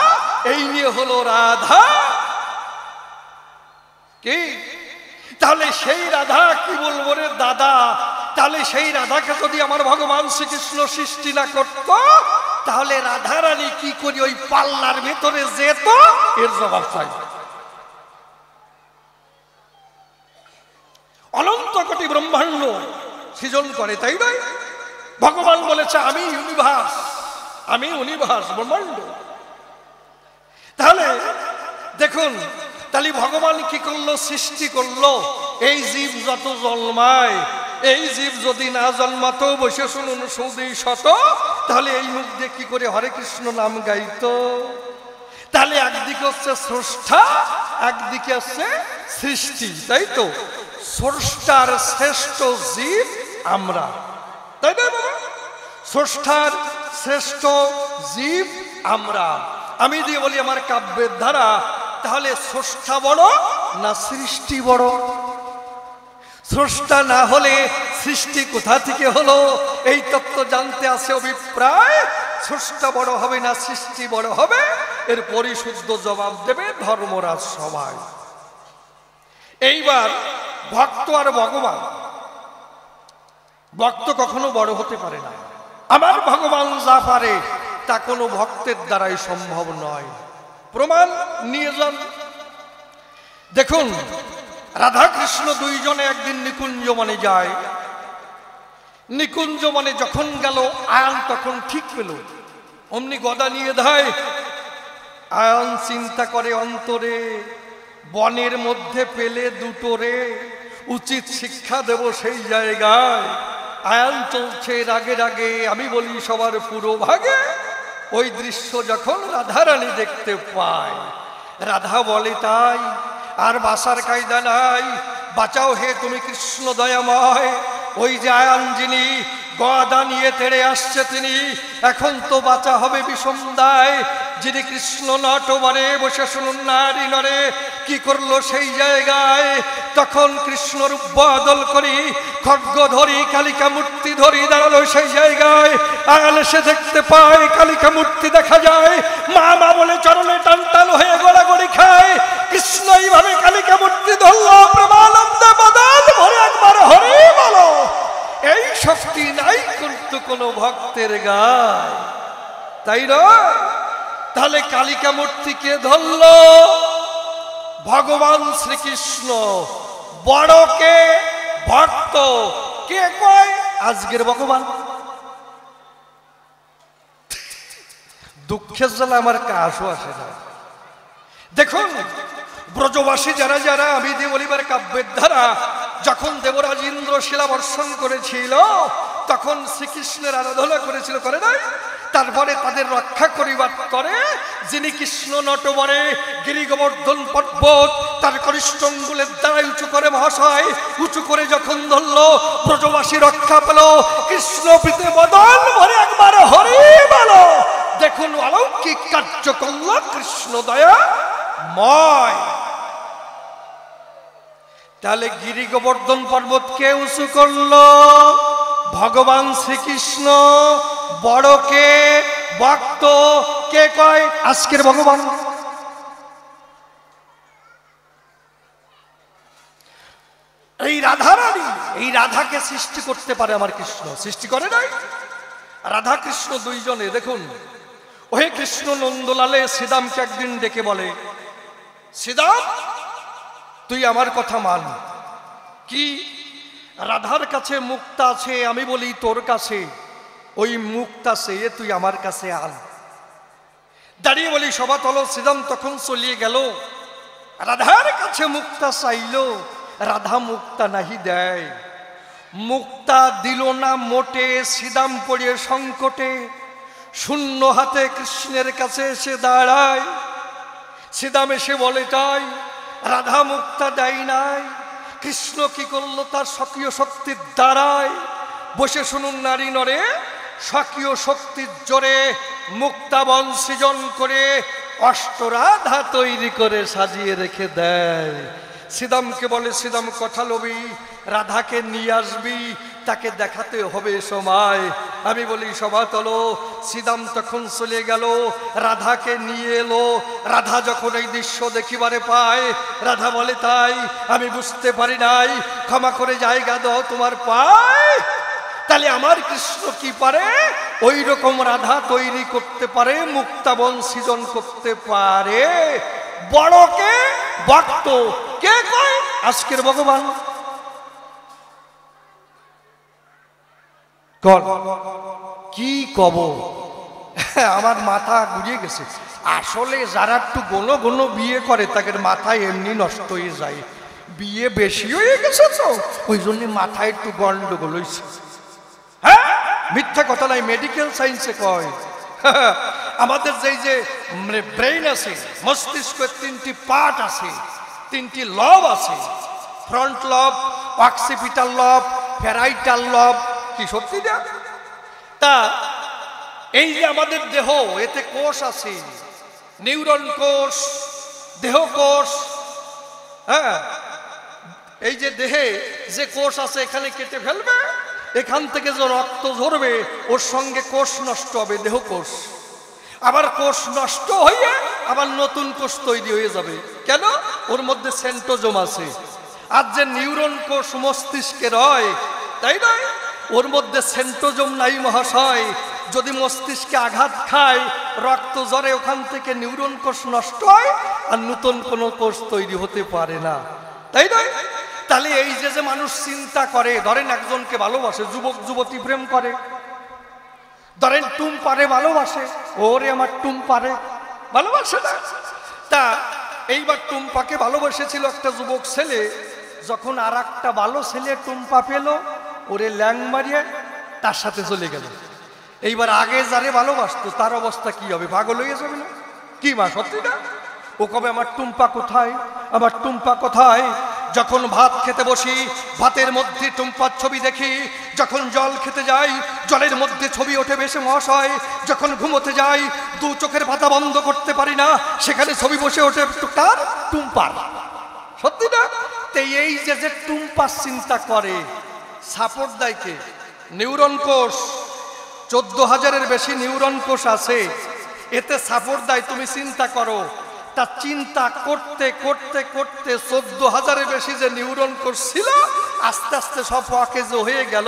S1: এই নিয়ে হলো রাধা। কি? তাহলে সেই রাধা কি বলবো রে দাদা? তাহলে সেই রাধাকে যদি আমার ভগবান শ্রীকৃষ্ণ সৃষ্টি না করত, তাহলে রাধারানী কি করি ওই পাল্লার ভেতরে যেত? এর জবাব চাই। অনন্ত কোটি ব্রহ্মাণ্ড সৃজন করে, তাই নয়? ভগবান বলেছে আমি ইউনিভার্স, আমি ইউনিভার্স, ব্রহ্মাণ্ড। তাহলে দেখুন, তাহলে ভগবান কি করলো? সৃষ্টি করলো। এই জীব যত জন্মায়, এই জীব যদি না জন্মাতো, বসে শুনুন সৌদি শত, তাহলে এই মুখ দিয়ে কি করে হরে কৃষ্ণ নাম গাইতো? তাহলে একদিকে হচ্ছে স্রষ্টা, একদিকে হচ্ছে সৃষ্টি, তাই তো? স্রষ্টার শ্রেষ্ঠ জীব আমরা, তাই না বাবা? স্রষ্টার শ্রেষ্ঠ জীব আমরা। আমি দিয়ে বলি আমার কাব্যের ধারা, তাহলে স্রষ্টা বড় না সৃষ্টি বড়? স্রষ্টা না হলে সৃষ্টি কোথা থেকে হলো? এই তত্ত্ব জানতে আছে অভিপ্রায়। স্রষ্টা বড় হবে না সৃষ্টি বড় হবে, এর পরিশুদ্ধ জবাব দেবে ধর্মরাজ সবাই। এইবার ভক্ত আর ভগবান, ভক্ত কখনো বড় হতে পারে না। আমার ভগবান যা পারে তা কোনো ভক্তের দ্বারাই সম্ভব নয়। প্রমাণ নিয়ে যান। দেখুন, রাধা কৃষ্ণ দুইজনে একদিন নিকুঞ্জ বনে যায়। নিকুঞ্জ বনে যখন গেল, আয়ান তখন ঠিক পেল। অমনি গদা নিয়ে ধায়। আয়ান চিন্তা করে অন্তরে, বনের মধ্যে পেলে দুটো রে, উচিত শিক্ষা দেব সেই জায়গায়। আয়ান চলছে রাগে রাগে, আমি বলি সবার পুরো ভাগে। ওই দৃশ্য যখন রাধারানী দেখতে পায়, রাধা বলে তাই আর বাসার কায়দা নাই, বাঁচাও হে তুমি কৃষ্ণ দয়াময়। ওই যে আয়ান যিনি গদা নিয়ে তেড়ে আসছে তিনি, এখন তো বাঁচা হবে বিষম দায়। যিনি কৃষ্ণ নটবরে বসে শুনুন নারী নরে, কি করলো সেই জায়গায়। তখন কৃষ্ণ রূপ বদল করি, খड्ग ধরি, কালিকা মূর্তি ধরি দাঁড়ালো সেই জায়গায়। আয়ান সে দেখতে পায় কালিকা মূর্তি দেখা যায়। মা মা বলে চরণে টান টান হয়ে গোড়াগড়ি খায়। কৃষ্ণ এইভাবে কালিকা মূর্তি ধরলো, প্রেমানন্দে বদল ভরে একবার হরি বলো। এই শক্তি নাই কিন্তু কোন ভক্তের গায়, তাই নয়? তাহলে কালিকা মূর্তিকে ধরল ভগবান শ্রীকৃষ্ণ। বড় কে? ভক্ত। কে কয়? আজকের ভগবান। দুঃখের জ্বালা আমার কাশও আসে না। দেখুন, ব্রজবাসী যারা যারা, আমি দেবলিবার কাব্যের ধারা, যখন দেবরাজ ইন্দ্র শিলা বর্ষণ করেছিল, তখন শ্রীকৃষ্ণের আরাধনা করেছিল, করে নাই? তারপরে তাদের রক্ষা করিবার করে যিনি কৃষ্ণ নটবরে গিরি গোবর্ধন পর্বত তার কনিষ্ঠ অঙ্গুলের দ্বারা উঁচু করে মহাশয়, উঁচু করে যখন ধরল, ব্রজবাসী রক্ষা পেল। কৃষ্ণ প্রীতি বদন ভরে একবার হরি বলো। দেখুন অলৌকিক কার্য করল কৃষ্ণ দয়াময়। তাহলে গিরি গোবর্ধন পর্বত কে উঁচু করলো? ভগবান শ্রীকৃষ্ণ। বড় কে? ভক্ত। কে কয়? আজকের ভগবান। এই রাধারানী, এই রাধাকে সৃষ্টি করতে পারে আমার কৃষ্ণ, সৃষ্টি করে নাই? রাধা কৃষ্ণ দুইজনে দেখুন, ওহে কৃষ্ণ নন্দলালে শ্রীদামকে একদিন ডেকে বলে, শ্রীদাম তুই আমার কথা মান। কি? রাধার কাছে মুক্তা আছে, আমি বলি তোর কাছে ওই মুক্তা চেয়ে তুই আমার কাছে আন। দাঁড়িয়ে বলি সভা তল। শ্রীদাম তখন চলিয়ে গেল, রাধার কাছে মুক্তা চাইল, রাধা মুক্তা নাহি দেয়। মুক্তা দিল না মোটে, শ্রীদাম পড়িয়ে সংকটে, শূন্য হাতে কৃষ্ণের কাছে এসে দাঁড়ায়। শ্রীদাম এসে বলে তাই রাধা মুক্তা দেয় নাই। কৃষ্ণ কি করলো তার স্বকীয় শক্তির দ্বারায়? বসে শুনুন নারী নরে, স্বকীয় শক্তির জোরে মুক্তাবন সৃজন করে অষ্টরাধা তৈরি করে সাজিয়ে রেখে দেয়। শ্রীদামকে বলে, শ্রীদাম কথা লবি, রাধাকে নিয়ে আসবি, তাকে দেখাতে হবে সময়। আমি বলি সভা তলো। শ্রীদাম তখন চলে গেল, রাধাকে নিয়ে এলো। রাধা যখন এই দৃশ্য দেখিবারে পায়, রাধা বলে তাই আমি বুঝতে পারি নাই, ক্ষমা করে জায়গা দাও তোমার পায়। তাহলে আমার কৃষ্ণ কি পারে? ওই রকম রাধা তৈরি করতে পারে, মুক্তাবন সৃজন করতে পারে। বড়কে ভক্ত কে কয়? আজকের ভগবান। কি কব, আমার মাথা ঘুরিয়ে গেছে। আসলে যারা একটু গোনো গোনো বিয়ে করে তাদের মাথায় এমনি নষ্ট হয়ে যায়। বিয়ে বেশি হয়ে গেছে তো ওই জন্য মাথায় একটু গন্ডগোল হয়েছে। হ্যাঁ, মিথ্যা কথা নাই, মেডিকেল সায়েন্সে কয়। আমাদের যে ব্রেইন আছে, মস্তিষ্কের তিনটি পার্ট আছে, তিনটি লব আছে, ফ্রন্ট লব, অক্সিপিটাল লব, প্যারাইটাল লব। কি সত্যি না? তা এই যে আমাদের দেহ, এতে কোষ আছে, নিউরন কোষ, দেহ কোষ। হ্যাঁ, এই যে দেহে যে কোষ আছে এখানে কেটে ফেলবে, এখান থেকে যে রক্ত ঝরবে ওর সঙ্গে কোষ নষ্ট হবে, দেহ কোষ। আবার কোষ নষ্ট হয়ে আবার নতুন কোষ তৈরি হয়ে যাবে। কেন? ওর মধ্যে সেন্টোজোম আছে। আর যে নিউরন কোষ মস্তিষ্কের হয়, তাই নয়? ওর মধ্যে সেন্টোজোম নাই মহাশয়। যদি মস্তিষ্কে আঘাত খায়, রক্ত ঝরে, ওখান থেকে নিউরন কোষ নষ্ট হয় আর নতুন কোনো কোষ তৈরি হতে পারে না, তাই নয়? তাহলে এই যে মানুষ চিন্তা করে, ধরেন একজনকে ভালোবাসে, যুবক যুবতী প্রেম করে, ধরেন টুম্পারে ভালোবাসে, ওরে আমার টুম্পারে ভালোবাসে না। তা এইবার টুম্পাকে ভালোবাসেছিল একটা যুবক ছেলে, যখন আর একটা ভালো ছেলে টুম্পা পেল, ওরে ল্যাং মারিয়ে তার সাথে চলে গেল। এইবার আগে যারে ভালোবাসতো তার অবস্থা কি হবে? পাগল হয়ে যাবে না? কি মা সত্যি না? ও কবে আমার টুম্পা কোথায়, আমার টুম্পা কোথায়? যখন ভাত খেতে বসি, ভাতের মধ্যে টুম্পার ছবি দেখি। যখন জল খেতে যাই, জলের মধ্যে ছবি ওঠে বেশি মহাশয়। যখন ঘুমোতে যাই, দু চোখের পাতা বন্ধ করতে পারি না, সেখানে ছবি বসে ওঠে কার? টুম্পার। সত্যি না? এই যে টুম্পার চিন্তা করে, সাপোর্ট দেয় কে? নিউরন কোষ। 14,000-এর বেশি নিউরন কোষ আছে, এতে সাপোর্ট দেয়। তুমি চিন্তা করো, তা চিন্তা করতে করতে করতে 14,000-এর বেশি যে নিউরন কোষ ছিল, আস্তে আস্তে সব অকেজ হয়ে গেল।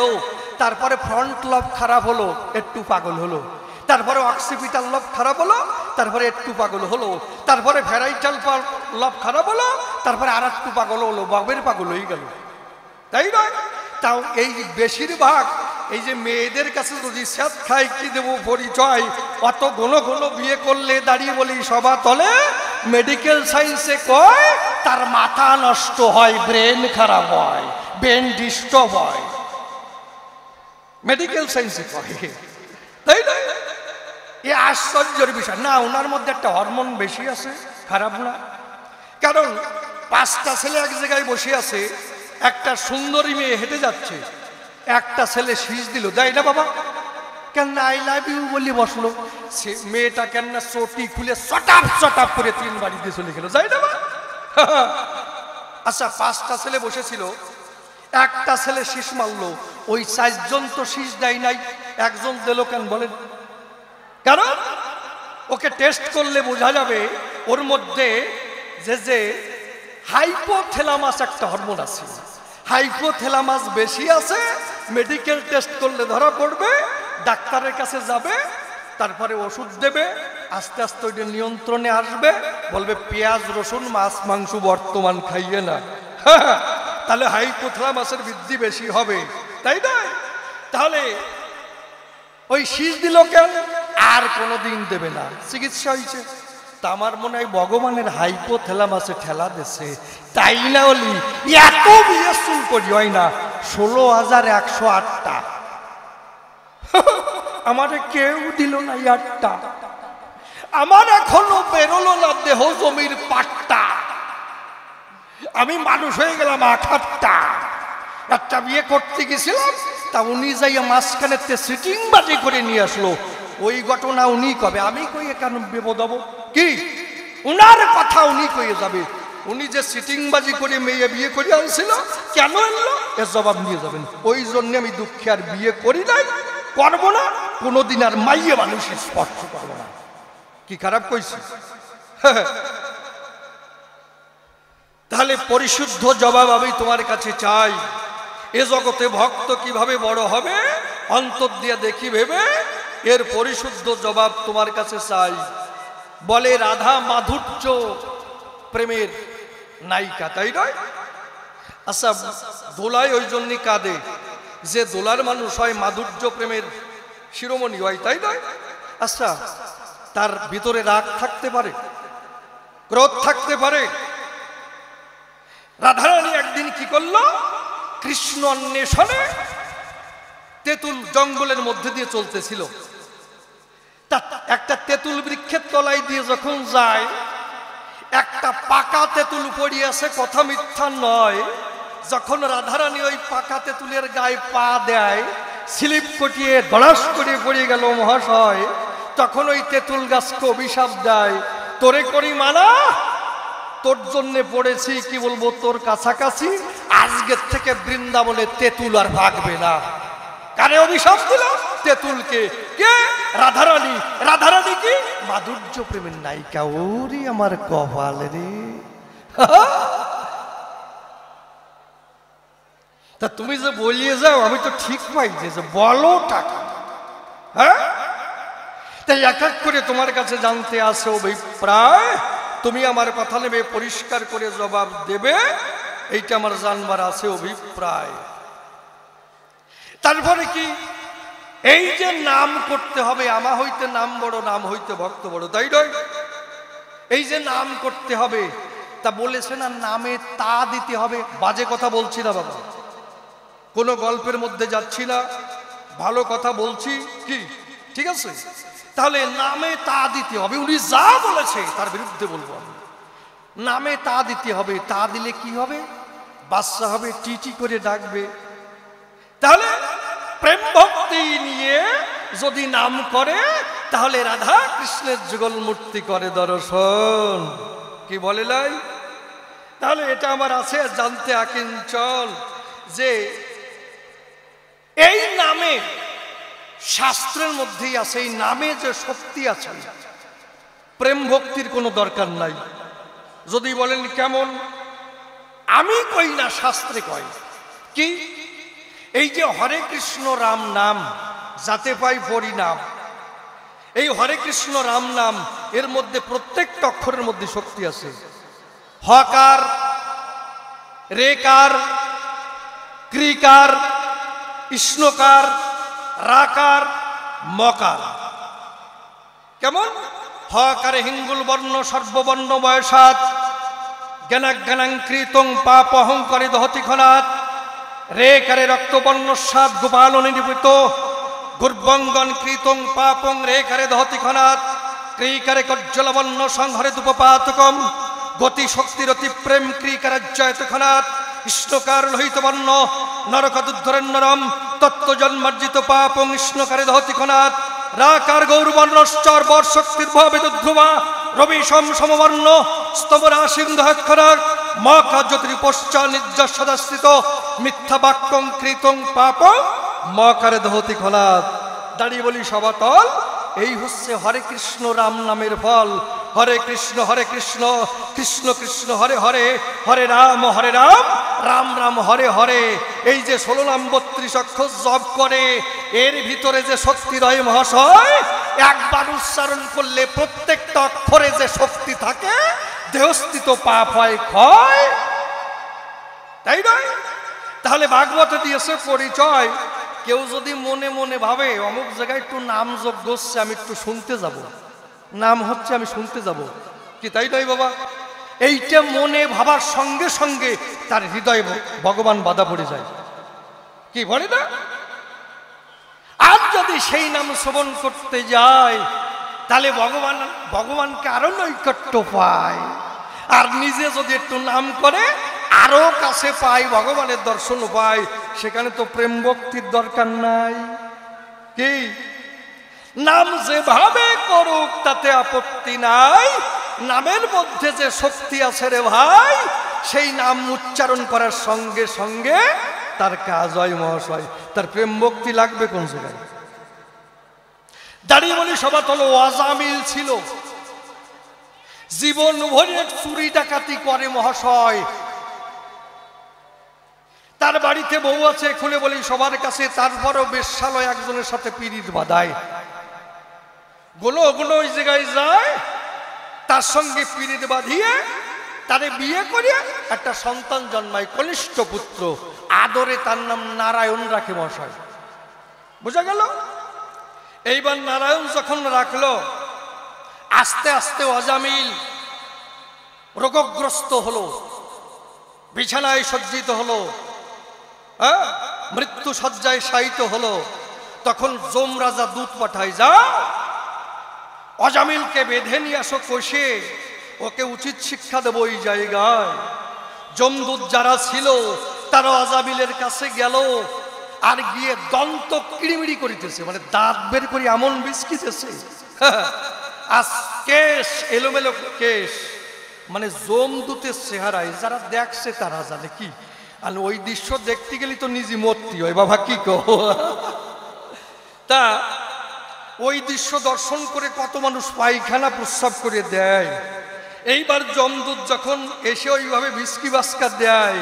S1: তারপরে ফ্রন্ট লব খারাপ হলো, একটু পাগল হলো। তারপরে অক্সিপিটাল লব খারাপ হলো, তারপরে একটু পাগল হলো। তারপরে ভ্যারাইটাল লব খারাপ হলো, তারপরে আর একটু পাগল হলো, বাবের পাগল হয়ে গেল, তাই নয়? তাও এই বেশিরভাগ এই যে মেয়েদের কাছে যদি স্যাদ খাই কি দেবো পরিচয়, অত ঘন ঘন বিয়ে করলে দাঁড়িয়ে বলি সভা তলে, মেডিকেল সায়েন্সে কয় তার মাথা নষ্ট হয়, ব্রেন খারাপ হয়, ব্রেন ডিস্টার্ব হয়, মেডিকেল সায়েন্সে কয়, তাই না? এ আশ্চর্যের বিষয় না। ওনার মধ্যে একটা হরমোন বেশি আছে, খারাপ না। কারণ 5টা ছেলে এক জায়গায় বসে আছে, একটা সুন্দরী মেয়ে হেঁটে যাচ্ছে, একটা ছেলে শীষ দিল, দেয় না বাবা, কেন আই লাভ ইউ বলি বসলো, সে মেয়েটা কেন না চটি খুলে চটাপ চটাপ করে 3 বাড়ি দিয়ে চলে গেল, যাই না বাবা। আচ্ছা, 5টা ছেলে বসেছিল, একটা ছেলে শীষ মারলো, ওই 4 জন তো শীষ দেয় নাই, একজন দিল কেন বলেন? কারণ ওকে টেস্ট করলে বোঝা যাবে ওর মধ্যে যে হাইপোথ্যালামাস একটা হরমোন আছে। হাইপোথ্যালামাস বেশি আছে, মেডিকেল টেস্ট করলে ধরা পড়বে, ডাক্তারের কাছে যাবে, তারপরে ওষুধ দেবে, আস্তে আস্তে ওইটা নিয়ন্ত্রণে আসবে, বলবে পেঁয়াজ রসুন মাছ মাংস বর্তমান খাইয়ে না। তাহলে হাইপোথ্যালামাসের বৃদ্ধি বেশি হবে, তাই না? তাহলে ওই শীষ দিল কেন? আর কোনোদিন দেবে না, চিকিৎসা হয়েছে। তা আমার মনে হয় ভগবানের হাইপোথ্যালামাসে ঠেলা দিছে, তাই না? বলি এত বিয়ে শুরু করি হয় না, 16,108টা আমারে কেউ দিল না। 8টা আমার এখনো বেরোলো না দেহ জমির পাট্টা, আমি মানুষ হয়ে গেলাম 8টা। একটা বিয়ে করতে গেছিলাম, তা উনি যাইয়া মাঝখানে সিটিং বাজি করে নিয়ে আসলো। ওই ঘটনা উনি কবে, আমি কই কেন বিপদ হবো কি? উনার কথা উনি কইয়ে যাবে। উনি যে সিটিং বাজি করে মেয়ে বিয়ে করে আনছিল, কেন আনলো এর জবাব নিয়ে যাবেন। ওই জন্য আমি দুঃখে আর বিয়ে করি নাই, করবো না কোনোদিন, আর মাইয়ে মানুষ স্পর্শ করবো না। কি খারাপ কইছি? তাহলে পরিশুদ্ধ জবাব আমি তোমার কাছে চাই। এ জগতে ভক্ত কিভাবে বড় হবে অন্তর দিয়ে দেখি ভেবে, এর পরিশুদ্ধ জবাব তোমার কাছে চাই। বলে রাধা মাধুর্য প্রেমের নায়িকা, তাই নয়? আচ্ছা, দোলায় ওই জন্যই কাঁদে যে দোলার মানুষ হয় মাধুর্য প্রেমের শিরোমণি হয়, তাই নয়? আচ্ছা, তার ভিতরে রাগ থাকতে পারে, ক্রোধ থাকতে পারে। রাধারানী একদিন কি করলো? কৃষ্ণ অন্বেষণে তেঁতুল জঙ্গলের মধ্যে দিয়ে চলতেছিল। একটা তেঁতুল বৃক্ষের তলায় দিয়ে যখন যায়, একটা পাকা তেঁতুল পড়ে আছে, কথা মিথ্যা নয়। যখন রাধারানী ওই পাকা তেঁতুলের গায়ে পা দেয়, স্লিপ কটিয়ে ধড়াস করে পড়ে গেল মহাশয়। তখন ওই তেঁতুল গাছকে অভিশাপ দেয়, তোরে করি মানা, তোর জন্যে পড়েছি, কি বলবো, তোর কাছাকাছি, আজকের থেকে বৃন্দাবনে তেঁতুল আর ভাগবে না। কারে অভিশাপ দিল? তেঁতুলকে। কে? রাধারানী। রাধারানী কি? মাধুর্য প্রেমের নায়িকা। ওরে আমার কপাল রে! তা তুমি যে বলিয়ে যাও, আমি তো ঠিক পাই যে বলো টাকা। হ্যাঁ, তাই এক এক করে তোমার কাছে জানতে আসে অভিপ্রায়, তুমি আমার কথা নেবে, পরিষ্কার করে জবাব দেবে, এইটা আমার জানবার আছে অভিপ্রায়। তারপরে কি? এই যে নাম করতে হবে, আমা হইতে নাম বড়, নাম হইতে ভক্ত বড়, তাই নয়? এই যে নাম করতে হবে, তা বলেছে না নামে তা দিতে হবে। বাজে কথা বলছি না বাবা, কোনো গল্পের মধ্যে যাচ্ছি না, ভালো কথা বলছি, কি ঠিক আছে? তাহলে নামে তা দিতে হবে। উনি যা বলেছে তার বিরুদ্ধে বলবো আমি। নামে তা দিতে হবে। তা দিলে কি হবে? বাচ্চা হবে, টিটি করে ডাকবে। তাহলে প্রেম ভক্তি নিয়ে যদি নাম করে, তাহলে রাধা কৃষ্ণের যুগল মূর্তি করে দর্শন। কি বলে লাই? তাহলে এটা আমার আছে জানতে আকিঞ্চল, যে এই নামে শাস্ত্রের মধ্যেই আছে, এই নামে যে শক্তি আছে, প্রেম ভক্তির কোনো দরকার নাই। যদি বলেন কেমন, আমি কই না, শাস্ত্রে কয়। কি? এই যে হরে কৃষ্ণ রাম নাম, যাতে পাই পরিণাম, এই হরে কৃষ্ণ রাম নাম, এর মধ্যে প্রত্যেকটা অক্ষরের মধ্যে শক্তি আছে। হকার, রেকার, ক্রিকার, ইষ্ণকার, রাকার, মকার। কেমন? হকারে হিঙ্গুল বর্ণ সর্ববর্ণ বয়সাত, জ্ঞানাজ্ঞানাং কৃতং পাপ অহংকারে দহতি খনাত, রেকারে রক্তবর্ণ সাত গোপাল নিরূপিত, গুর্বঙ্গন কৃতং পাপং রেকারে দহতি খনাত, ক্রিকারে কজ্জলবর্ণ সংহরে দুপপাতকম, গতি শক্তির অতি প্রেম ক্রিকারে জয়ত খনাত, ইষ্ণকার লোহিত বর্ণ নরকদুদ্ধরের নরম তত্ত্বজন্মার্জিত পাপং ইষ্ণকারে দহতি খনাত, রাকার গৌরবর্ণশ্চর বর শক্তির ভাবেদুদ্ধুমা রবি সম সমবর্ণ স্তবরা সিংহত খনাক, মকা জ্যোতির পশ্চাৎ নির্যাস সদাস্থিত মিথ্যা বাক্যং কৃতং পাপং মকারে দহতি খনাত। দাঁড়িয়ে বলি সবাতল, এই হচ্ছে হরে কৃষ্ণ রাম নামের ফল। হরে কৃষ্ণ কৃষ্ণ কৃষ্ণ কৃষ্ণ হরে হরে, হরে রাম রাম রাম হরে হরে, এই যে 16 নাম 32 অক্ষর জপ করে, এর ভিতরে যে শক্তি রয় মহাশয়, একবার উচ্চারণ করলে প্রত্যেকটা অক্ষরে যে শক্তি থাকে, দেহস্থিত পাপ হয় ক্ষয়, তাই নয়? তাহলে ভাগবতে দিয়েছে পরিচয়। কেউ যদি মনে মনে ভাবে অমুক জায়গায় একটু নাম যজ্ঞ হচ্ছে, আমি একটু শুনতে যাব, নাম হচ্ছে আমি শুনতে যাব, কি তাই নয় বাবা? এইটা মনে ভাবার সঙ্গে সঙ্গে তার হৃদয়ে ভগবান বাধা পড়ে যায়, কি বলে না? আর যদি সেই নাম শ্রবণ করতে যায়, তাহলে ভগবানকে আরো নৈকট্য পায়, আর নিজে যদি একটু নাম করে আরো কাছে পায়, ভগবানের দর্শন পায়। সেখানে তো প্রেম ভক্তির দরকার নাই। কি নাম যেভাবে করুক তাতে আপত্তি নাই, নামের মধ্যে যে শক্তি আছে রে ভাই, সেই নাম উচ্চারণ করার সঙ্গে সঙ্গে তার কাজ হয় মহাশয়। তার প্রেম ভক্তি লাগবে কোন জায়গায়? দাঁড়িয়ে বলি সবাত হলো অজামিল ছিল, জীবন ভরে চুরি ডাকাতি করে মহাশয়। তার বাড়িতে বউ আছে, খুলে বলি সবার কাছে, তারপরেও বেশ্যালয় একজনের সাথে পীড়িত বাঁধায়। গুলো ওই জায়গায় যায়, তার সঙ্গে পীড়িত বাঁধিয়ে তারে বিয়ে করে একটা সন্তান জন্মায়, কনিষ্ঠ পুত্র। আদরে তার নাম নারায়ণ রাখে মহাশয়, বোঝা গেল? এইবার নারায়ণ যখন রাখলো, আস্তে আস্তে অজামিল রোগগ্রস্ত হলো, বিছানায় সজ্জিত হলো, মৃত্যু শয্যায় শায়িত হলো। তখন যম রাজা দূত পাঠায়, যা অজামিলকে বেঁধে নিয়ে আসো কোষে, ওকে উচিত শিক্ষা দেবো এই জায়গায়। যমদূত যারা ছিল তারা অজামিলের কাছে গেল, আর গিয়ে দন্ত কিড়িমিড়ি করিতেছে, মানে দাঁত বের করে এমন বিস্কিতেছে, আর কেশ এলোমেলো কেশ, মানে যমদূতের চেহারায় যারা দেখছে তারা জানে কি। আর ওই দৃশ্য দেখতে গেলে তো নিজে মরতে হয় বাবা, কি কহ। তা ওই দৃশ্য দর্শন করে কত মানুষ পায়খানা প্রস্রাব করে দেয়। এইবার যমদূত যখন এসে ওইভাবে বিস্কি বাস্কা দেয়,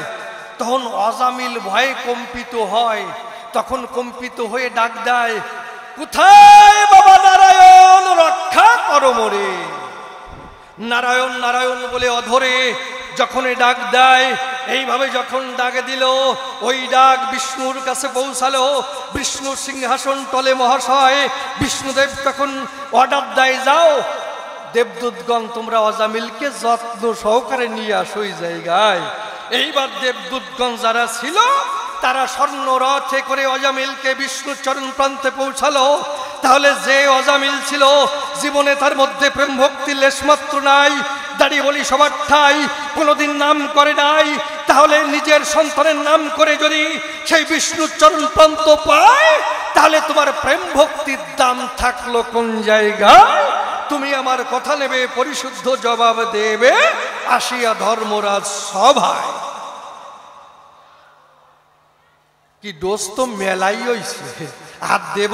S1: তখন অজামিল ভয়ে কম্পিত হয়। তখন কম্পিত হয়ে ডাক দেয়, কোথায় বাবা নারায়ণ, রক্ষা করো মোরে। নারায়ণ নারায়ণ বলে অধরে যখন ডাক দেয়, এইভাবে যখন ডাক দিল, ওই ডাক বিষ্ণুর কাছে পৌঁছালো। বিষ্ণু সিংহাসন তলে মহাশয় বিষ্ণুদেব তখন অর্ডার দেয়, যাও দেবদূতগণ তোমরা অজামিলকে যত্ন সহকারে নিয়ে আসো এই জায়গায়। এইবার দেবদূতগণ যারা ছিল তারা স্বর্ণ রথে করে অজামিলকে বিষ্ণুর চরণ প্রান্তে পৌঁছালো। তাহলে যে অজামিল ছিল জীবনে তার মধ্যে প্রেম ভক্তি লেশমাত্র নাই, দাঁড়িয়ে বলি সবার ঠাই কোনোদিন নাম করে নাই, তাহলে নিজের সন্তানের নাম করে যদি সেই বিষ্ণুর চরণ প্রান্ত পায়, তাহলে তোমার প্রেম ভক্তির দাম থাকলো কোন জায়গায়? তুমি আমার কথা নেবে, পরিশুদ্ধ জবাব দেবে আসিয়া ধর্মরাজ সভায়। কি দোষ তো মেলাই হইছে, আর দেব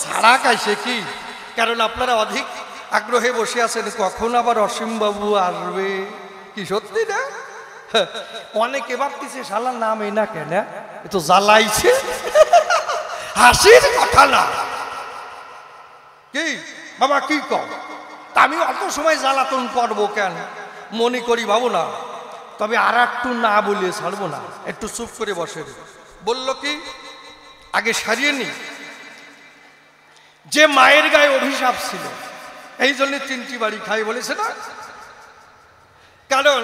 S1: ছাড়া কাইছে কি? কারণ আপনারা অধিক আগ্রহে বসে আছেন কখন আবার অসীমবাবু আসবে। কি সত্যি না? অনেকে ভাবতেছে শালা নাম এই না কেন, এ তো জ্বালাইছে, হাসির কথা না। কি বাবা কি কও? আমি অত সময় জ্বালাতন করবো কেন? মনে করি ভাবো না, তবে আর একটু না বলে ছাড়বো না, একটু চুপ করে বসে। বলল কি আগে সারিয়ে নি, যে মায়ের গায়ে অভিশাপ ছিল এই জন্য 3টি বাড়ি খাই বলেছে না? কারণ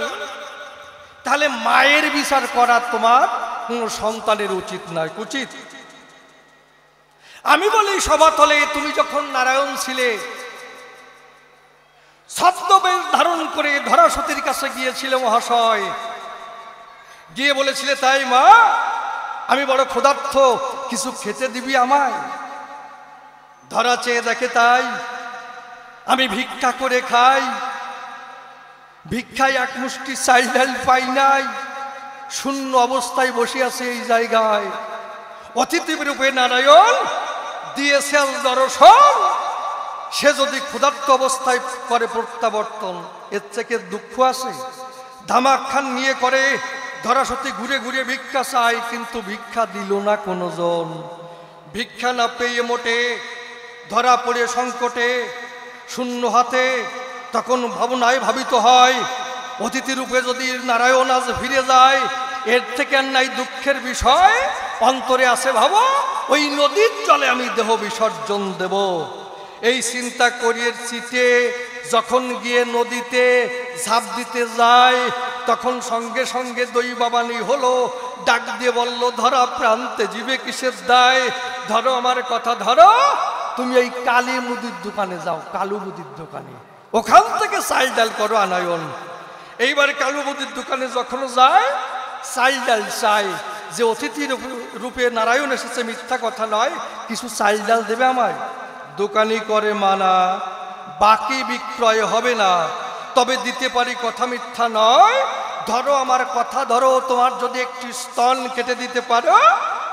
S1: তাহলে মায়ের বিচার করা তোমার কোন সন্তানের উচিত নয়, উচিত। আমি বলি সভাতলে তুমি যখন নারায়ণ ছিলে, ছদ্মবেশ ধারণ করে ধরাসতীর কাছে গিয়েছিলে মহাশয়, গিয়ে বলেছিলে, তাই মা আমি বড় ক্ষুধার্ত, কিছু খেতে দিবি আমায়? ধরা চেয়ে দেখে তাই আমি ভিক্ষা করে খাই, ভিক্ষায় এক মুষ্টি চাল ডাল পাই নাই, শূন্য অবস্থায় বসে আছে এই জায়গায়। অতিথি রূপে নারায়ণ দিয়েছে দর্শন, সে যদি ক্ষুধার্ত অবস্থায় করে প্রত্যাবর্তন, এর থেকে দুঃখ আছে? ধামাক খান নিয়ে করে ধরা সত্যি ঘুরে ঘুরে ভিক্ষা চাই, কিন্তু ভিক্ষা দিল না কোনো জন। ভিক্ষা না পেয়ে মোটে ধরা পড়ে সংকটে শূন্য হাতে, তখন ভাবনায় ভাবিত হয় অতিথি রূপে যদি নারায়ণ আজ ফিরে যায়, এর থেকে আর নাই দুঃখের বিষয়। অন্তরে আছে ভাবো ওই নদীর জলে আমি দেহ বিসর্জন দেব। এই চিন্তা করিয়ে চিতে যখন গিয়ে নদীতে ঝাঁপ দিতে যায়, তখন সঙ্গে সঙ্গে দই বাবানি হলো, ডাক দিয়ে বলল ধরা প্রান্তে জীবে কিসের দায়, ধরো আমার কথা ধরো, তুমি এই কালী মুদির দোকানে যাও, কালু মুদির দোকানে, ওখান থেকে চাল ডাল করো আনায়ন। এইবার কালু মুদির দোকানে যখন যায়, চাল ডাল চাই, যে অতিথি রূপে নারায়ণ এসেছে মিথ্যা কথা নয়, কিছু চাল ডাল দেবে আমায়। দোকানি করে মানা, বাকি বিক্রয় হবে না, তবে দিতে পারি, কথা মিথ্যা নয়। ধরো আমার কথা ধরো, তোমার যদি একটি স্তন কেটে দিতে পারো,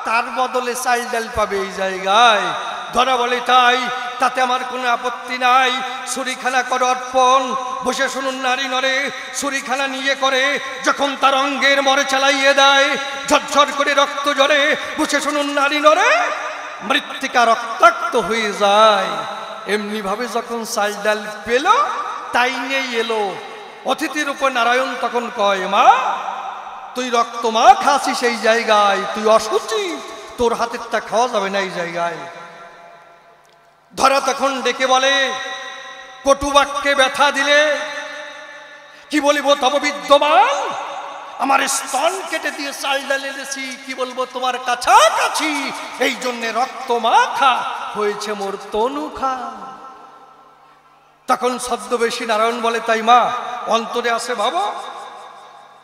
S1: তার বদলে চাল ডাল পাবে এই জায়গায়। ধরা বলে তাই, তাতে আমার কোনো আপত্তি নাই, ছুরিখানা করো অর্পণ। বসে শুনুন নারী নরে, ছুরিখানা নিয়ে করে যখন তার অঙ্গের মরে চালাইয়ে দেয়, ঝরঝর করে রক্ত ঝরে, বসে শুনুন নারী নরে, মৃত্তিকা রক্তাক্ত হয়ে যায়। এমনি ভাবে যখন চাল ডাল পেল, তাই নিয়েই এলো অতিথির উপর নারায়ণ। তখন কয় মা, তুই রক্ত মা খাচ্ছিস এই জায়গায়, তুই অসুচি, তোর হাতেরটা খাওয়া যাবে না এই জায়গায়। ধরা তখন ডেকে বলে কটু বাক্যে ব্যথা দিলে কি বলিব তব বিদ্যমান, আমার স্তন কেটে দিয়ে চাল ডাল এনেছি, কি বলবো তোমার কাছাকাছি, এই জন্যে রক্ত মাখা হয়েছে মোর তনুখা। তখন ছদ্মবেশী নারায়ণ বলে তাই মা, অন্তরে আছে ভাবো,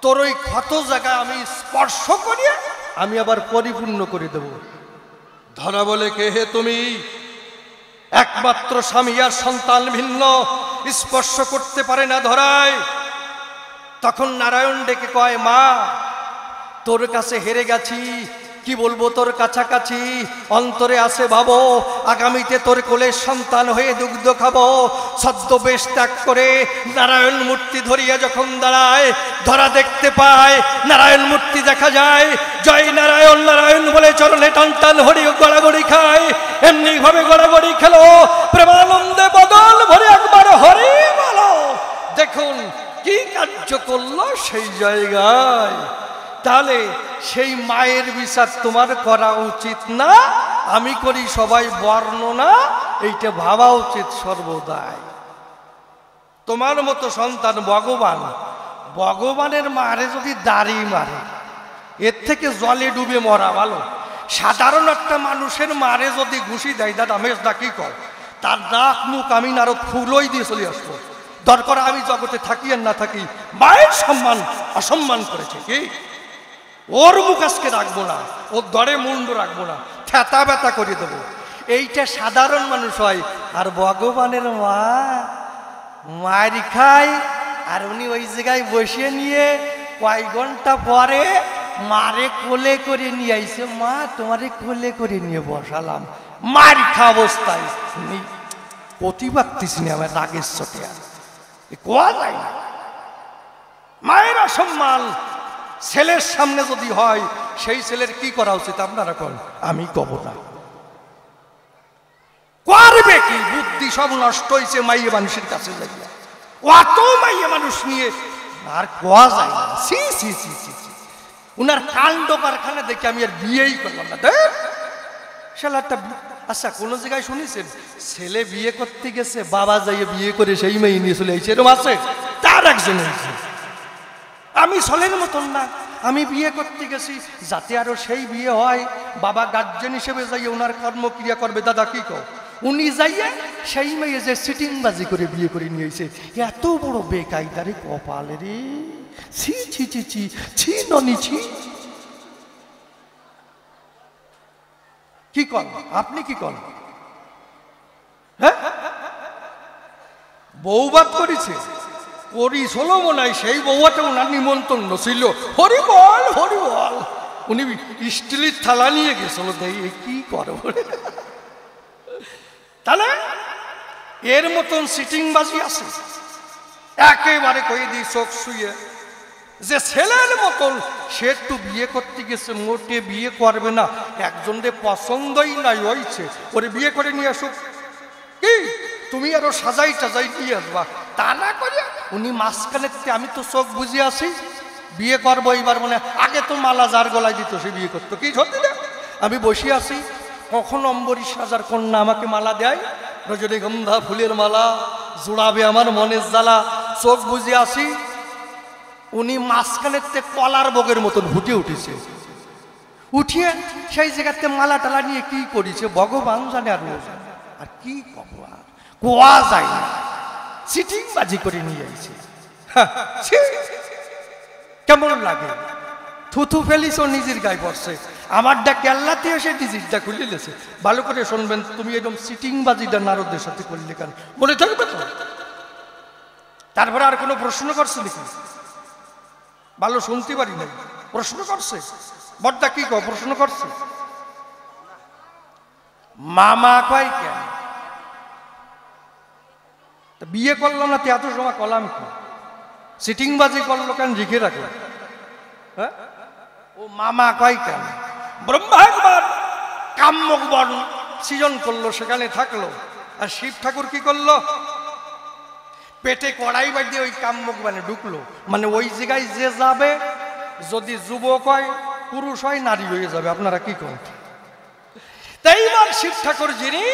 S1: তোর ওই ক্ষত জায়গা আমি স্পর্শ করিয়ে আমি আবার পরিপূর্ণ করে দেব। ধরা বলে কে হে তুমি, একমাত্র স্বামী আর সন্তান ভিন্ন, স্পর্শ করতে পারে না ধরায়। তখন নারায়ণ ডেকে কয় মা, তোর কাছে হেরে গেছি, কি বলবো তোর কাছাকাছি, অন্তরে আছে ভাবো, আগামীতে তোর কোলের সন্তান হয়ে দুগ্ধ খাবো। ছদ্মবেশ ত্যাগ করে নারায়ণ মূর্তি ধরিয়া যখন দাঁড়ায়, ধরা দেখতে পায় নারায়ণ মূর্তি দেখা যায়, জয় নারায়ণ নারায়ণ বলে চরণে টান টান হরি গড়াগড়ি খায়। এমনি ভাবে গড়াগড়ি খেলো, প্রেমানন্দে বদল ভরে একবার হরি বলো। দেখুন কি কার্য করলো সেই জায়গায়। তাহলে সেই মায়ের বিচার তোমার করা উচিত না, আমি করি সবাই বর্ণনা, এইটা ভাবা উচিত সর্বদাই। তোমার মতো সন্তান ভগবান, ভগবানের মারে যদি দাড়ি মারে, এর থেকে জলে ডুবে মরা ভালো। সাধারণ একটা মানুষের মারে যদি ঘুষি দেয়, দাদা মেজ দা কি কর, তার নাক মুখ আমি নারদ ফুলই দিয়ে চলে আসবো। দরকার আমি জগতে থাকি আর না থাকি, মায়ের সম্মান অসম্মান করেছে কি, ওর মুখ আজকে রাখবো না, ওর দরে মুন্ড রাখবো না, থেতা ব্যথা করে দেবো। এইটা সাধারণ মানুষ হয়। আর ভগবানের মা মারি খায়, আর উনি ওই জায়গায় বসে নিয়ে কয়েক ঘন্টা পরে মারে কোলে করে নিয়ে আইছে, মা তোমারে কোলে করে নিয়ে বসালাম, মারি খা অবস্থায় প্রতিবাদ দিসনি আমার রাগের চোটে, আর কোয়া যায় না। মায়ের অসম্মান ছেলের সামনে যদি হয়, সেই ছেলের কি করা উচিত আপনারা কোন, আমি কব না, করবে কি, বুদ্ধি সব নষ্ট হয়েছে মাইয়ে মানুষের কাছে যাইয়া, অত মাইয়ে মানুষ নিয়ে আর কোয়া যায় না। সি সি সি সি সি, উনার কাণ্ড কারখানা দেখে আমি আর বিয়েই করলাম না। শালাটা আচ্ছা কোন জায়গায় শুনেছেন ছেলে বিয়ে করতে গেছে, বাবা যাইয়ে বিয়ে করে সেই মেয়ে নিয়ে চলে আইছে, এরকম আছে? তার একজন হয়েছে। আমি ছেলের মতন না, আমি বিয়ে করতে গেছি যাতে আরো সেই বিয়ে হয়, বাবা গার্জেন হিসেবে যাইয়ে ওনার কর্মক্রিয়া করবে। দাদা কি কও, উনি যাইয়ে সেই মেয়ে যে সিটিংবাজি করে বিয়ে করে নিয়ে এসে, এত বড় বেকায়দারে কপালে রে, ছি ছি ছি ছি ছি ননি ছি। কি কর আপনি, কি কর? হ্যাঁ, বউবাদ করেছে, করিছিল মনে হয়, সেই বউয়াতে ওনার নিমন্ত্রণ ছিল, হরি বল হরি বল, উনি স্টিলের থালা নিয়ে গেছিল, দেখি কি করে। তাহলে এর মতন সিটিংবাজি আছে, একেবারে কয়ে দিই চোখ শুয়ে যে ছেলের মতন সে একটু বিয়ে করতে গেছে, মোটে বিয়ে করবে না, একজনদের পছন্দই নাই হয়েছে, ওরে বিয়ে করে নিয়ে আসুক, কি তুমি আরো সাজাই টাজাই নিয়ে আসবা, তা না করে উনি মাঝখানে, আমি তো চোখ বুঝে আসি বিয়ে করবো এইবার, মানে আগে তো মালা যার গলায় দিত সে বিয়ে করতো, কি সত্যি না? আমি বসে আছি, কখন অম্বরীশ রাজার কন্যা আমাকে মালা দেয়, রজনীগন্ধা ফুলের মালা জোড়াবে আমার মনের জ্বালা, চোখ বুঝে আসি উনি মাঝখানের তে কলার বগের মতন ফুটে উঠেছে, উঠিয়ে সেই জায়গাতে মালা টালা নিয়ে কি করেছে ভগবান জানে, আর কি কব, আর কোয়া যায় না, সিটিং বাজি করে নিয়ে যাইছে। কেমন লাগে? থুথু ফেলিস ও নিজের গায়ে পড়ছে, আমারটা কেল্লাতে এসে নিজেরটা খুলে লেছে। ভালো করে শুনবেন, তুমি একদম সিটিং বাজিটা নারদের সাথে করলে কেন, মনে থাকবে তো? তারপরে আর কোনো প্রশ্ন করছে দেখি, ভালো শুনতে পারি নাই, প্রশ্ন করছে বড়টা কি কয়, প্রশ্ন করছে মামা কয় কেন বিয়ে করলো না, এত সময় কলাম কি সিটিং বাজি করলো কেন, লিখে রাখলো, হ্যাঁ ও মামা কয় কেন? ব্রহ্মা একবার কাম্যক বন সৃজন করলো, সেখানে থাকলো, আর শিব ঠাকুর কি করলো, পেটে কড়াই বাড়িয়ে ওই কাম্যক মানে ঢুকলো, মানে ওই জায়গায় যে যাবে, যদি যুবক হয় পুরুষ হয় নারী হয়ে যাবে, আপনারা কি করেন? তাই এইবার শিব ঠাকুর যিনি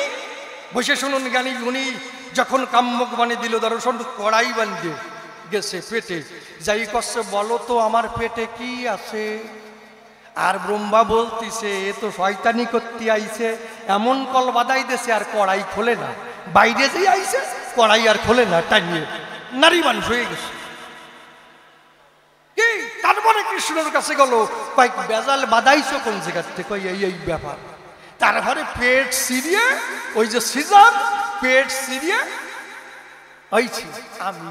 S1: বসে শুনুন জ্ঞানী, উনি যখন কাম্যক বানে দিল, দর্শন কড়াই বানিয়ে গেছে পেটে, যাই করছে বলো তো আমার পেটে কি আছে, আর ব্রহ্মা বলতিছে এ তো শয়তানি করতে আইছে, এমন কল বাদাই দেছে আর কড়াই খোলে না, বাইরে যে আইছে কড়াই আর খোলে না, টাইনিয়ে নারী মানুষ হয়ে গেছে। কি তারপরে কৃষ্ণের কাছে গেল, কয়েক বেজাল বাদাইছো কোন জায়গাতে, কই এই ব্যাপার, তারপরে পেট সিরিয়ে ওই যে সিজার পেট সিরিয়ে হয়েছি আমি,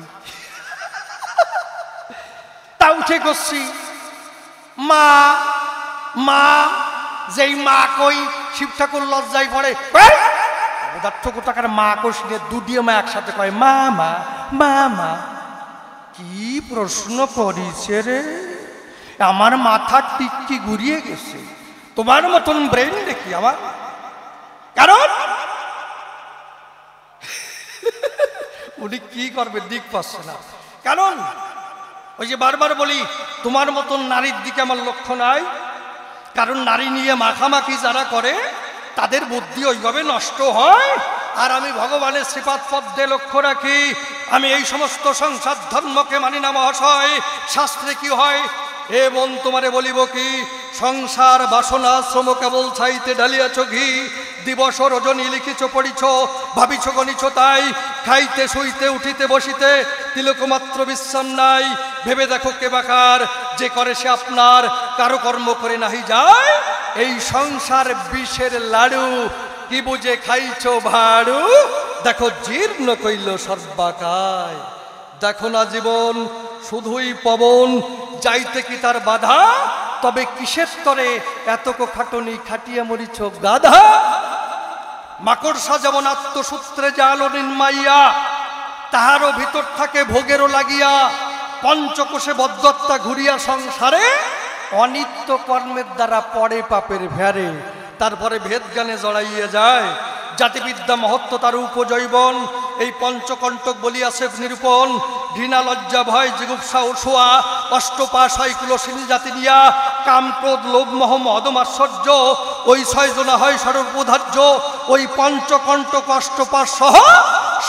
S1: তা উঠে করছি মা মা, যেই মা কই শিব ঠাকুর লজ্জায় পড়ে, টাকার মা কোষ নিয়ে দুটিয়ে মা একসাথে কয় মা মা মা মা, কি প্রশ্ন করিছে রে, আমার মাথা টিকটি ঘুরিয়ে গেছে, তোমার মতন ব্রেন দেখি আমার, কারণ উনি কি করবে দিক পাচ্ছে না, কারণ ওই যে বারবার বলি তোমার মতন নারীর দিকে আমার লক্ষ্য নাই, কারণ নারী নিয়ে মাখামাখি যারা করে তাদের বুদ্ধি ওইভাবে নষ্ট হয়, আর আমি ভগবানের শ্রীপাদ পদ্মে লক্ষ্য রাখি, আমি এই সমস্ত সংসার ধর্মকে মানি না মহাশয়, শাস্ত্রে কি হয় এ মন তোমারে বলিব কি, সংসার বাসনা শ্রম কেবল ছাইতে ঢালিয়াছ ঘি, দিবস রজনী লিখিছ পড়িছ ভাবিছ গণিছ তাই, খাইতে শুইতে উঠিতে বসিতে তিলক মাত্র বিশ্রাম নাই, ভেবে দেখো কে বাকার যে করে সে আপনার, কারো কর্ম করে নাহি যায়, এই সংসার বিষের লাড়ু, কি বুঝে খাইছ ভাড়ু, দেখো জীর্ণ কইল সর্বাকায়, দেখো না জীবন শুধুই পবন, যাইতে কি তার বাধা, তবে কিসের তরে এতক খাটনি খাটিয়া মরিছ গাধা, মাকড়সা যেমন আত্মসূত্রে জাল নির্মাইয়া, তাহারও ভিতর থাকে ভোগেরও লাগিয়া, পঞ্চকোষে বদ্ধত্তা ঘুরিয়া সংসারে, অনিত্য কর্মের দ্বারা পড়ে পাপের ভ্যারে, তারপরে ভেদ জ্ঞানে জড়াইয়া যায়, জাতিবিদ্যা মহত্ব তার উপজৈবন, এই পঞ্চকণ্টক বলিয়াছে নিরূপণ, ঘৃণা লজ্জা ভয় জিগুপ্সা ওছোয়া, অষ্টপাশ হয় কুলসীন জাতি নিয়া, কাম ক্রোধ লোভ মোহ মদম আশ্চর্য, ওই ছয়জনা হয় সর্বধার্য, ওই পঞ্চকণ্টক অষ্টপাশ সহ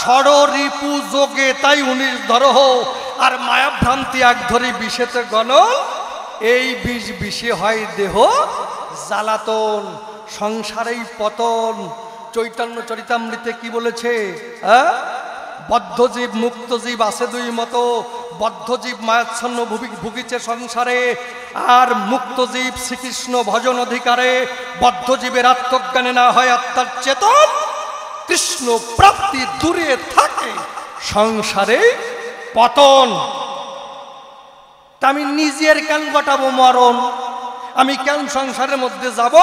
S1: ষড়রিপু যোগে তাই 19 ধরহ, আর মায়াভ্রান্তি এক ধরে বিষেতে গণ, এই বিষ বিষে হয় দেহ জ্বালাতন, সংসারেই পতন। চৈতন্য চরিতামৃতে কি বলেছে, বদ্ধজীব মুক্তজীব আছে দুই মতো, বদ্ধজীব মায়াচ্ছন্ন ভুগিছে সংসারে, আর মুক্তজীব শ্রীকৃষ্ণ ভজন অধিকারে, বদ্ধজীবের আত্মজ্ঞানে না হয় আত্মার চেতন, কৃষ্ণ প্রাপ্তি দূরে থাকে সংসারে পতন। তা আমি নিজের কেন ঘটাবো মরণ, আমি কেন সংসারের মধ্যে যাব,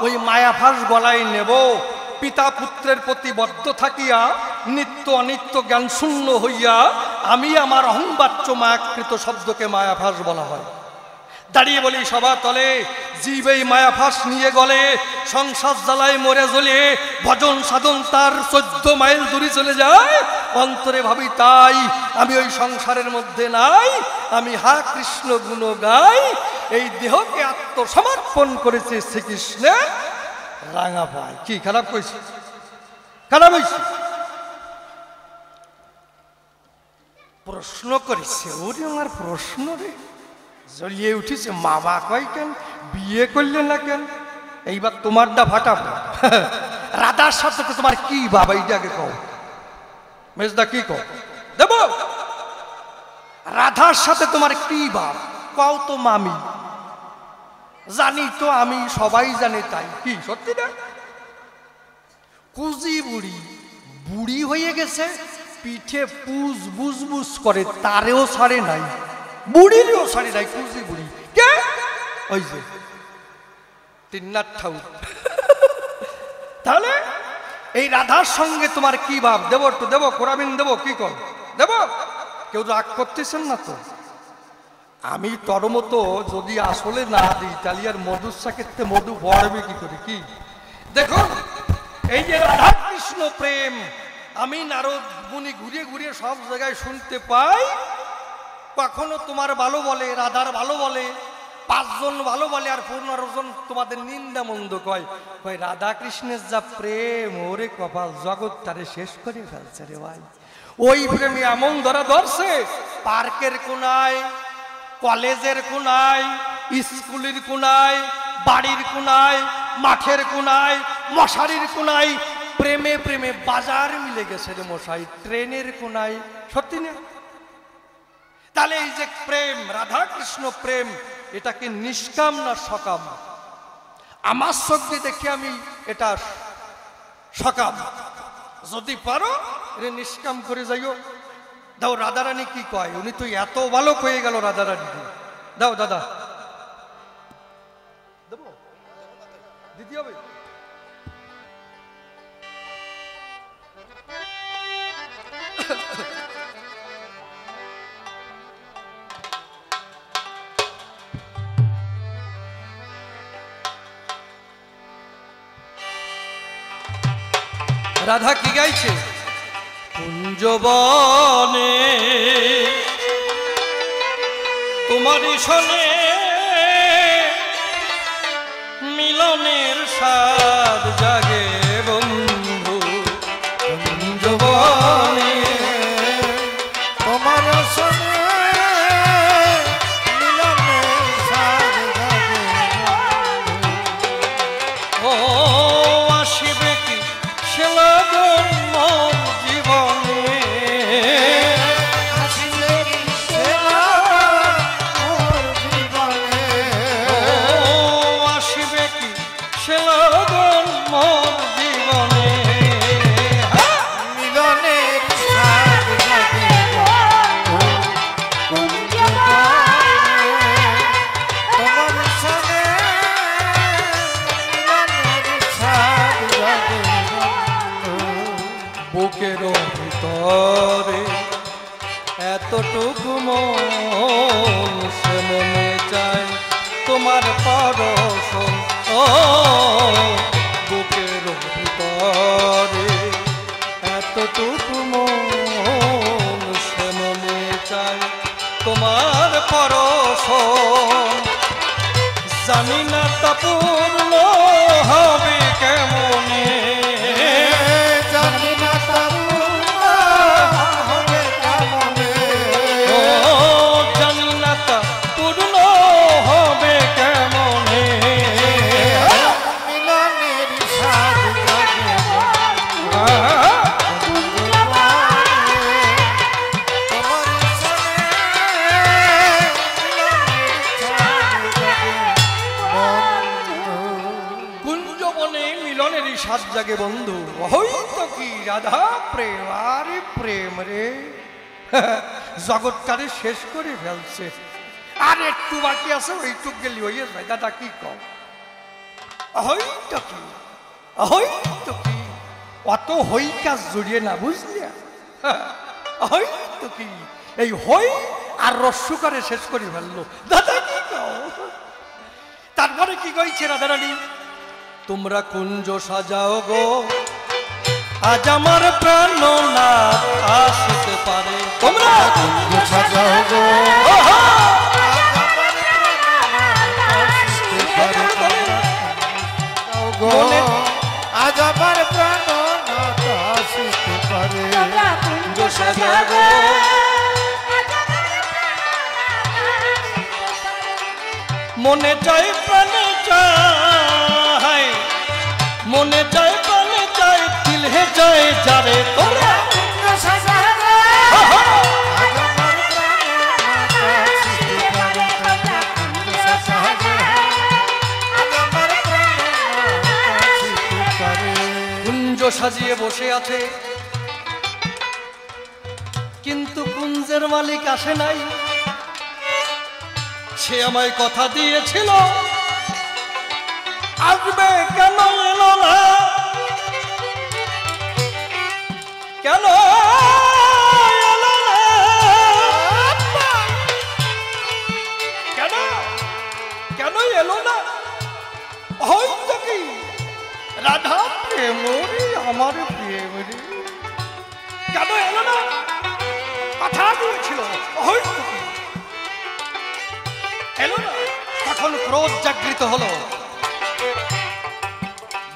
S1: ওই মায়াভাস গলায় নেব, পিতা পুত্রের প্রতি বদ্ধ থাকিয়া নিত্য অনিত্য জ্ঞান শূন্য হইয়া আমি আমার অহংবাচ্য মায়াকৃত শব্দকে মায়াভাস বলা হয়। দাঁড়িয়ে বলি সভা তলে, জীব এই মায়াভাস নিয়ে গলে, সংসার জ্বালায় মরে জ্বলে, ভজন সাধন তার 14 মাইল দূরে চলে যায়। অন্তরে ভাবি তাই, আমি ওই সংসারের মধ্যে নাই, আমি হা কৃষ্ণ গুণ গাই। এই দেহকে আত্মসমর্পণ করেছে শ্রীকৃষ্ণের রাঙা পায়। কি খারাপ কইছি? খারাপ হয়েছে? প্রশ্ন করেছে, ওরে আমার প্রশ্ন রে জ্বলিয়ে উঠেছে। মামা কয় কেন, বিয়ে করলে না কেন? এইবার তোমারটা ফাটাবো। রাধার সাথে তোমার কি বাবা, এইটাকে কও মেজদা, কি কও দেব? রাধার সাথে তোমার কি বাপ কও তো মামি। জানি তো আমি, সবাই জানে তাই। কি সত্যি না? কুজি বুড়ি, বুড়ি হয়ে গেছে, পিঠে পুজ বুজবুজ করে, তারেও ছাড়ে নাই, বুড়িরও ছাড়ে নাই। কুজি বুড়ি কে? ওই যে তিন্নাথ ঠাকুর। তাহলে এই রাধার সঙ্গে তোমার কি ভাব? দেব একটু দেব, কোরাবিন দেব, কি কর দেব? কেউ রাগ করতেছেন না তো? আমি তোর মতো যদি আসলে না দিই তাহলে আর মধুর সাক্ষেত্রে মধু বড়বে কি করে? কি দেখো, এই যে রাধা কৃষ্ণ প্রেম, আমি নারদ মুনি ঘুরিয়ে ঘুরিয়ে সব জায়গায় শুনতে পাই। কখনো তোমার ভালো বলে, রাধার ভালো বলে, 5 জন ভালো বলে, আর 15 জন তোমাদের নিন্দা মন্দ কয়। কয় রাধা কৃষ্ণের যা প্রেম, ওরে কপাল, জগৎ তারে শেষ করে ফেলছে রে ভাই। ওই প্রেমে এমন ধরা ধরছে, পার্কের কোনায়, কলেজের কোনায়, স্কুলের কোনায়, বাড়ির কোনায়, মাঠের কোনায়, মশারির কোনায়, প্রেমে প্রেমে বাজার মিলে গেছে রে মশাই, ট্রেনের কোনায়। সত্যি না? তাহলে এই যে প্রেম, রাধা কৃষ্ণ প্রেম, এটাকে নিষ্কাম না সকাম? আমার চোখে দেখে আমি এটা সকাম। যদি পারো এটা নিষ্কাম করে যাইও। দাও, রাধারানী কি কয়? উনি তো এত ভালো হয়ে গেল রাধারানী। দাও দাদা, দেবো, দিদি হবে। রাধা কি গাইছে? কুঞ্জবনে তোমারই শোনে মিলনের স্বাদ জাগে বন্ধু। কুঞ্জবনে
S2: তোমার শোনে মিলনের স্বাদ জাগে।
S1: ও আসিবে কি সে লগন মোর জীবনে,
S2: আসিবে কি সে লগন মোর জীবনে।
S1: ও আসিবে কি সে লগন মোর জীবনে।
S2: মিলনের স্বাদ জাগে কুঞ্জবনে। তোমার শোনে মিলনের স্বাদ জাগে।
S1: বুকের ভিতরে এতটুকু মন, সে মনে চায় তোমার পরশন। ও বুকের ভিতরে এতটুকু মন, সে মনে চায় তোমার পরশন। জানি না তা পূর্ণ হবে কেমনে,
S2: জানি না তা পূর্ণ হবে কেমনে।
S1: ও জানি না তা পূর্ণ হবে কেমনে।
S2: মিলনের স্বাদ জাগে
S1: কুঞ্জবনে মিলনের স্বাদ জাগে বন্ধু। হয়তো কি রাধা প্রেম, আরে প্রেম রে, জগৎটারে শেষ করে ফেলছে। আর একটু বাকি আছে, ওইটুক গেলি হয়ে যায়। দাদা কি কও? হয়তো কি, হয়তো কি, অত হই কাজ জড়িয়ে না, বুঝলি? হয়তো হয়তো কি এই হই আর রস্যু করে শেষ করে ফেললো। দাদা কি কও? তারপরে কি কইছে রাধারানী, তোমরা কুঞ্জ সাজাও গো, আজ আমার প্রাণনাথ আসতে পারে। তোমরা
S2: কুঞ্জ সাজাও গো, আজ আমার প্রাণনাথ আসতে পারে।
S3: কুঞ্জ সাজাও গো,
S1: মনে চায় প্রাণে চায়, মনে চায় প্রাণে চায়, দিল হে চায় যারে। তোমরা
S3: কুঞ্জ সাজাও গো,
S2: আজ আমার প্রাণনাথ আসতে পারে। কুঞ্জ সাজাও গো, আজ আমার প্রাণনাথ আসতে পারে।
S1: কুঞ্জ সাজিয়ে বসে আছে, কিন্তু কুঞ্জের মালিক আসে নাই। সে আমায় কথা দিয়েছিল আসবে, কেন এলো না? কেন এলো না? কেন কেন এলো না? হয়তো কি রাধা প্রেমরি, আমার প্রেমরি, কেন এলো না? কথা দিয়েছিল, হয়তো কি এলো না? তখন ক্রোধ জাগৃত হলো।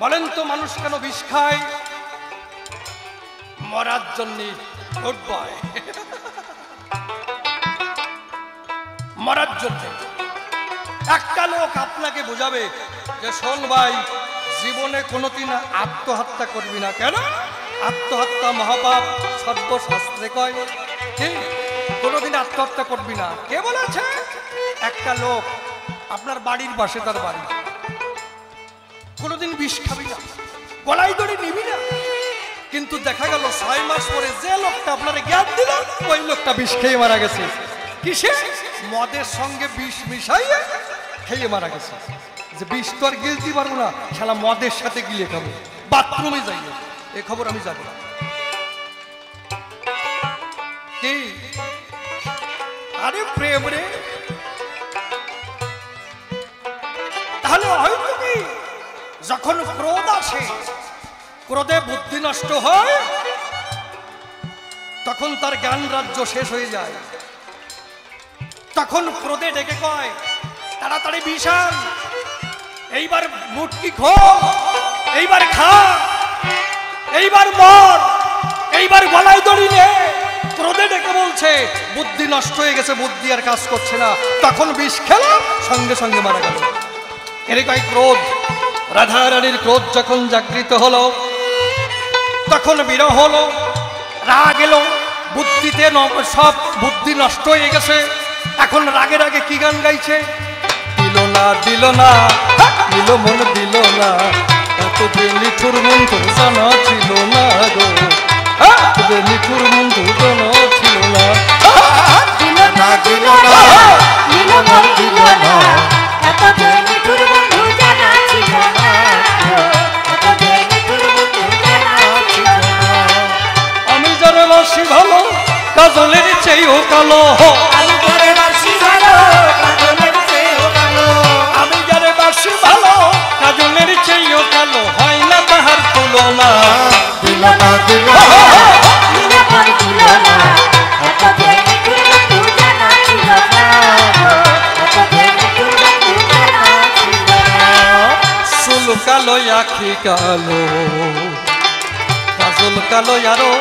S1: বলেন তো মানুষ কেন বিষ খায়? মরার জন্য। Good boy. মরার জন্য। একটা লোক আপনাকে বোঝাবে যে শোন ভাই, জীবনে কোনোদিন আত্মহত্যা করবি না। কেন? আত্মহত্যা মহাপাপ, সর্বশাস্ত্রে কয়। ঠিক, কোনোদিন আত্মহত্যা করবি না। কে বলেছে? একটা লোক আপনার বাড়ির পাশে, তার বাড়ি, কোনোদিন বিষ খাবি না, গলায় দড়ি নিবি না, কিন্তু দেখা গেল 6 মাস পরে যে লোকটা আপনার জ্ঞান দিল ওই লোকটা বিষ খেয়ে মারা গেছে। কিসে? মদের সঙ্গে বিষ মিশাইয়ে খেয়ে মারা গেছে। যে বিষ তো আর গিলতে পারবো না, শালা মদের সাথে গিলে খাবো, বাথরুমে যাইয়ে। এ খবর আমি জানি না। কি? আরে প্রেম রে। তাহলে হয়তো কি যখন ক্রোধ আসে, ক্রোধে বুদ্ধি নষ্ট হয়, তখন তার জ্ঞান রাজ্য শেষ হয়ে যায়। তখন ক্রোধে ডেকে কয় তাড়াতাড়ি বিষান, এইবার মুটকি খো, এইবার খা, এইবার মর, এইবার গলায় দড়ি নে। ক্রোধে ডেকে বলছে বুদ্ধি নষ্ট হয়ে গেছে, বুদ্ধি আর কাজ করছে না। তখন বিষ খেল, সঙ্গে সঙ্গে মারা গেল। এরকম ক্রোধ, রাধা রানীর ক্রোধ যখন জাগৃত হলো, তখন বিরহ হলো, রাগ এলো, বুদ্ধিতে সব বুদ্ধি নষ্ট হয়ে গেছে। এখন রাগে রাগে কি গান গাইছে? দিল না দিল না, দিল মন দিল না, এত নিঠুর বন্ধু জানা ছিল না গো, নিঠুর বন্ধু জানা ছিল না।
S3: দিল না দিল না, দিল মন দিল না, এত নিঠুর বন্ধু জানা ছিল না, এত নিঠুর বন্ধু জানা ছিল না।
S1: আমি যারে বাসি ভালো, কাজলের চেয়েও কালো।
S3: আমি যারে বাসি ভালো, কাজলের চেয়েও কালো।
S1: আমি যারে বাসি ভালো, কাজলের চেয়েও কালো, হয় না তাহার তুলনা।
S2: দিল না দিল না,
S3: দিল মন দিল না, এত নিঠুর বন্ধু জানা ছিল না, এত নিঠুর বন্ধু জানা ছিল না।
S1: চুল কালো, আখি কালো, কাজল কালো আরো,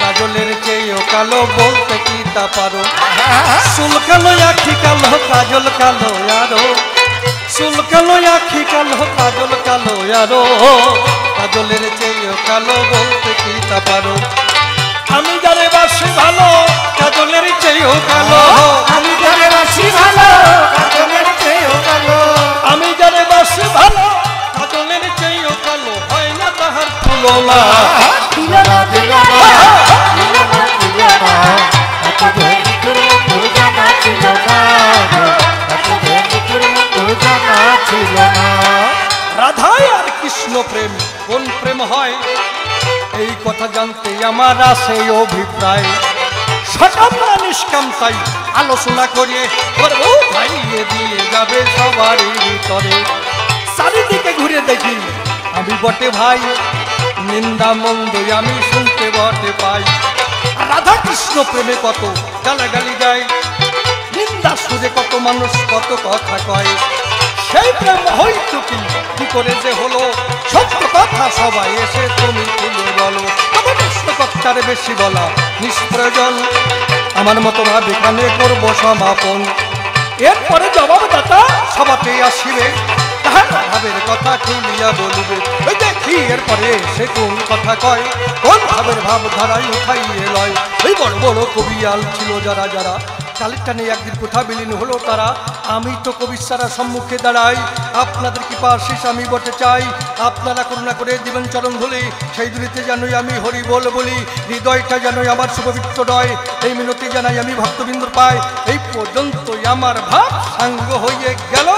S1: কাজলের চেয়েও কালো, বলতে কি তা পারো? চুল কালো, আখি কালো, কাজল কালো আরো, চুল কালো, আখি কালো, কাজল কালো আরো, কাজলের চেয়েও কালো, বলতে কি তা পারো? আমি যারে বাসি ভালো, কাজলের চেয়েও কালো।
S3: আমি যারে বাসি ভালো, কাজলের চেয়েও কালো।
S1: আমি যারে বাসি ভালো, কাজলের চেয়েও কালো, হয় না তাহার তুলনা।
S3: দিল না দিল না, দিল মন দিল না, এত নিঠুর বন্ধু জানা ছিল না, এত নিঠুর বন্ধু জানা ছিল না।
S1: রাধায় আর কৃষ্ণ প্রেম কোন প্রেম হয়, এই কথা জানতে আমার আছে অভিপ্রায়। সকাম না নিষ্কাম তাই আলোচনা করে করবো ভাইয়ে দিয়ে যাবে সবারই ভিতরে। চারিদিকে ঘুরে দেখি আমি বটে ভাই, নিন্দা মন্দ আমি শুনতে বটে পাই। রাধা কৃষ্ণ প্রেমে কত গালাগালি গায়, নিন্দা সুরে কত মানুষ কত কথা কয়। সেই প্রেম হয়তো কি করে যে হলো, সত্য কথা সবাই এসে তুমি তুলে বলো। তবে প্রশ্নকর্তার বেশি বলা নিষ্প্রয়োজন, আমার মতো ভাব এখানে করবো সমাপন। এরপরে জবাবদাতা সভাতেই আসিবে, তাহার ভাবের কথা খুলিয়া বলিবে। ওই দেখি এরপরে সে কোন কথা কয়, কোন ভাবের ভাব ধারায় উঠাইয়ে লয়। ওই বড় বড় কবিয়াল ছিল যারা যারা, কালের টানে একদিন কোথা বিলীন হলো তারা। আমি তো কবির সারা সম্মুখে দাঁড়াই, আপনাদের কৃপা আশিস আমি বটে চাই। আপনারা করুণা করে দিবেন চরণ ধুলি, সেই দুলিতে জানোই আমি হরি বলি। হৃদয়টা জানোই আমার শুভবিত্ত নয়, এই মিনতি জানাই আমি ভক্তবিন্দুর পাই। এই পর্যন্তই আমার ভাব সাঙ্গ হয়ে গেল।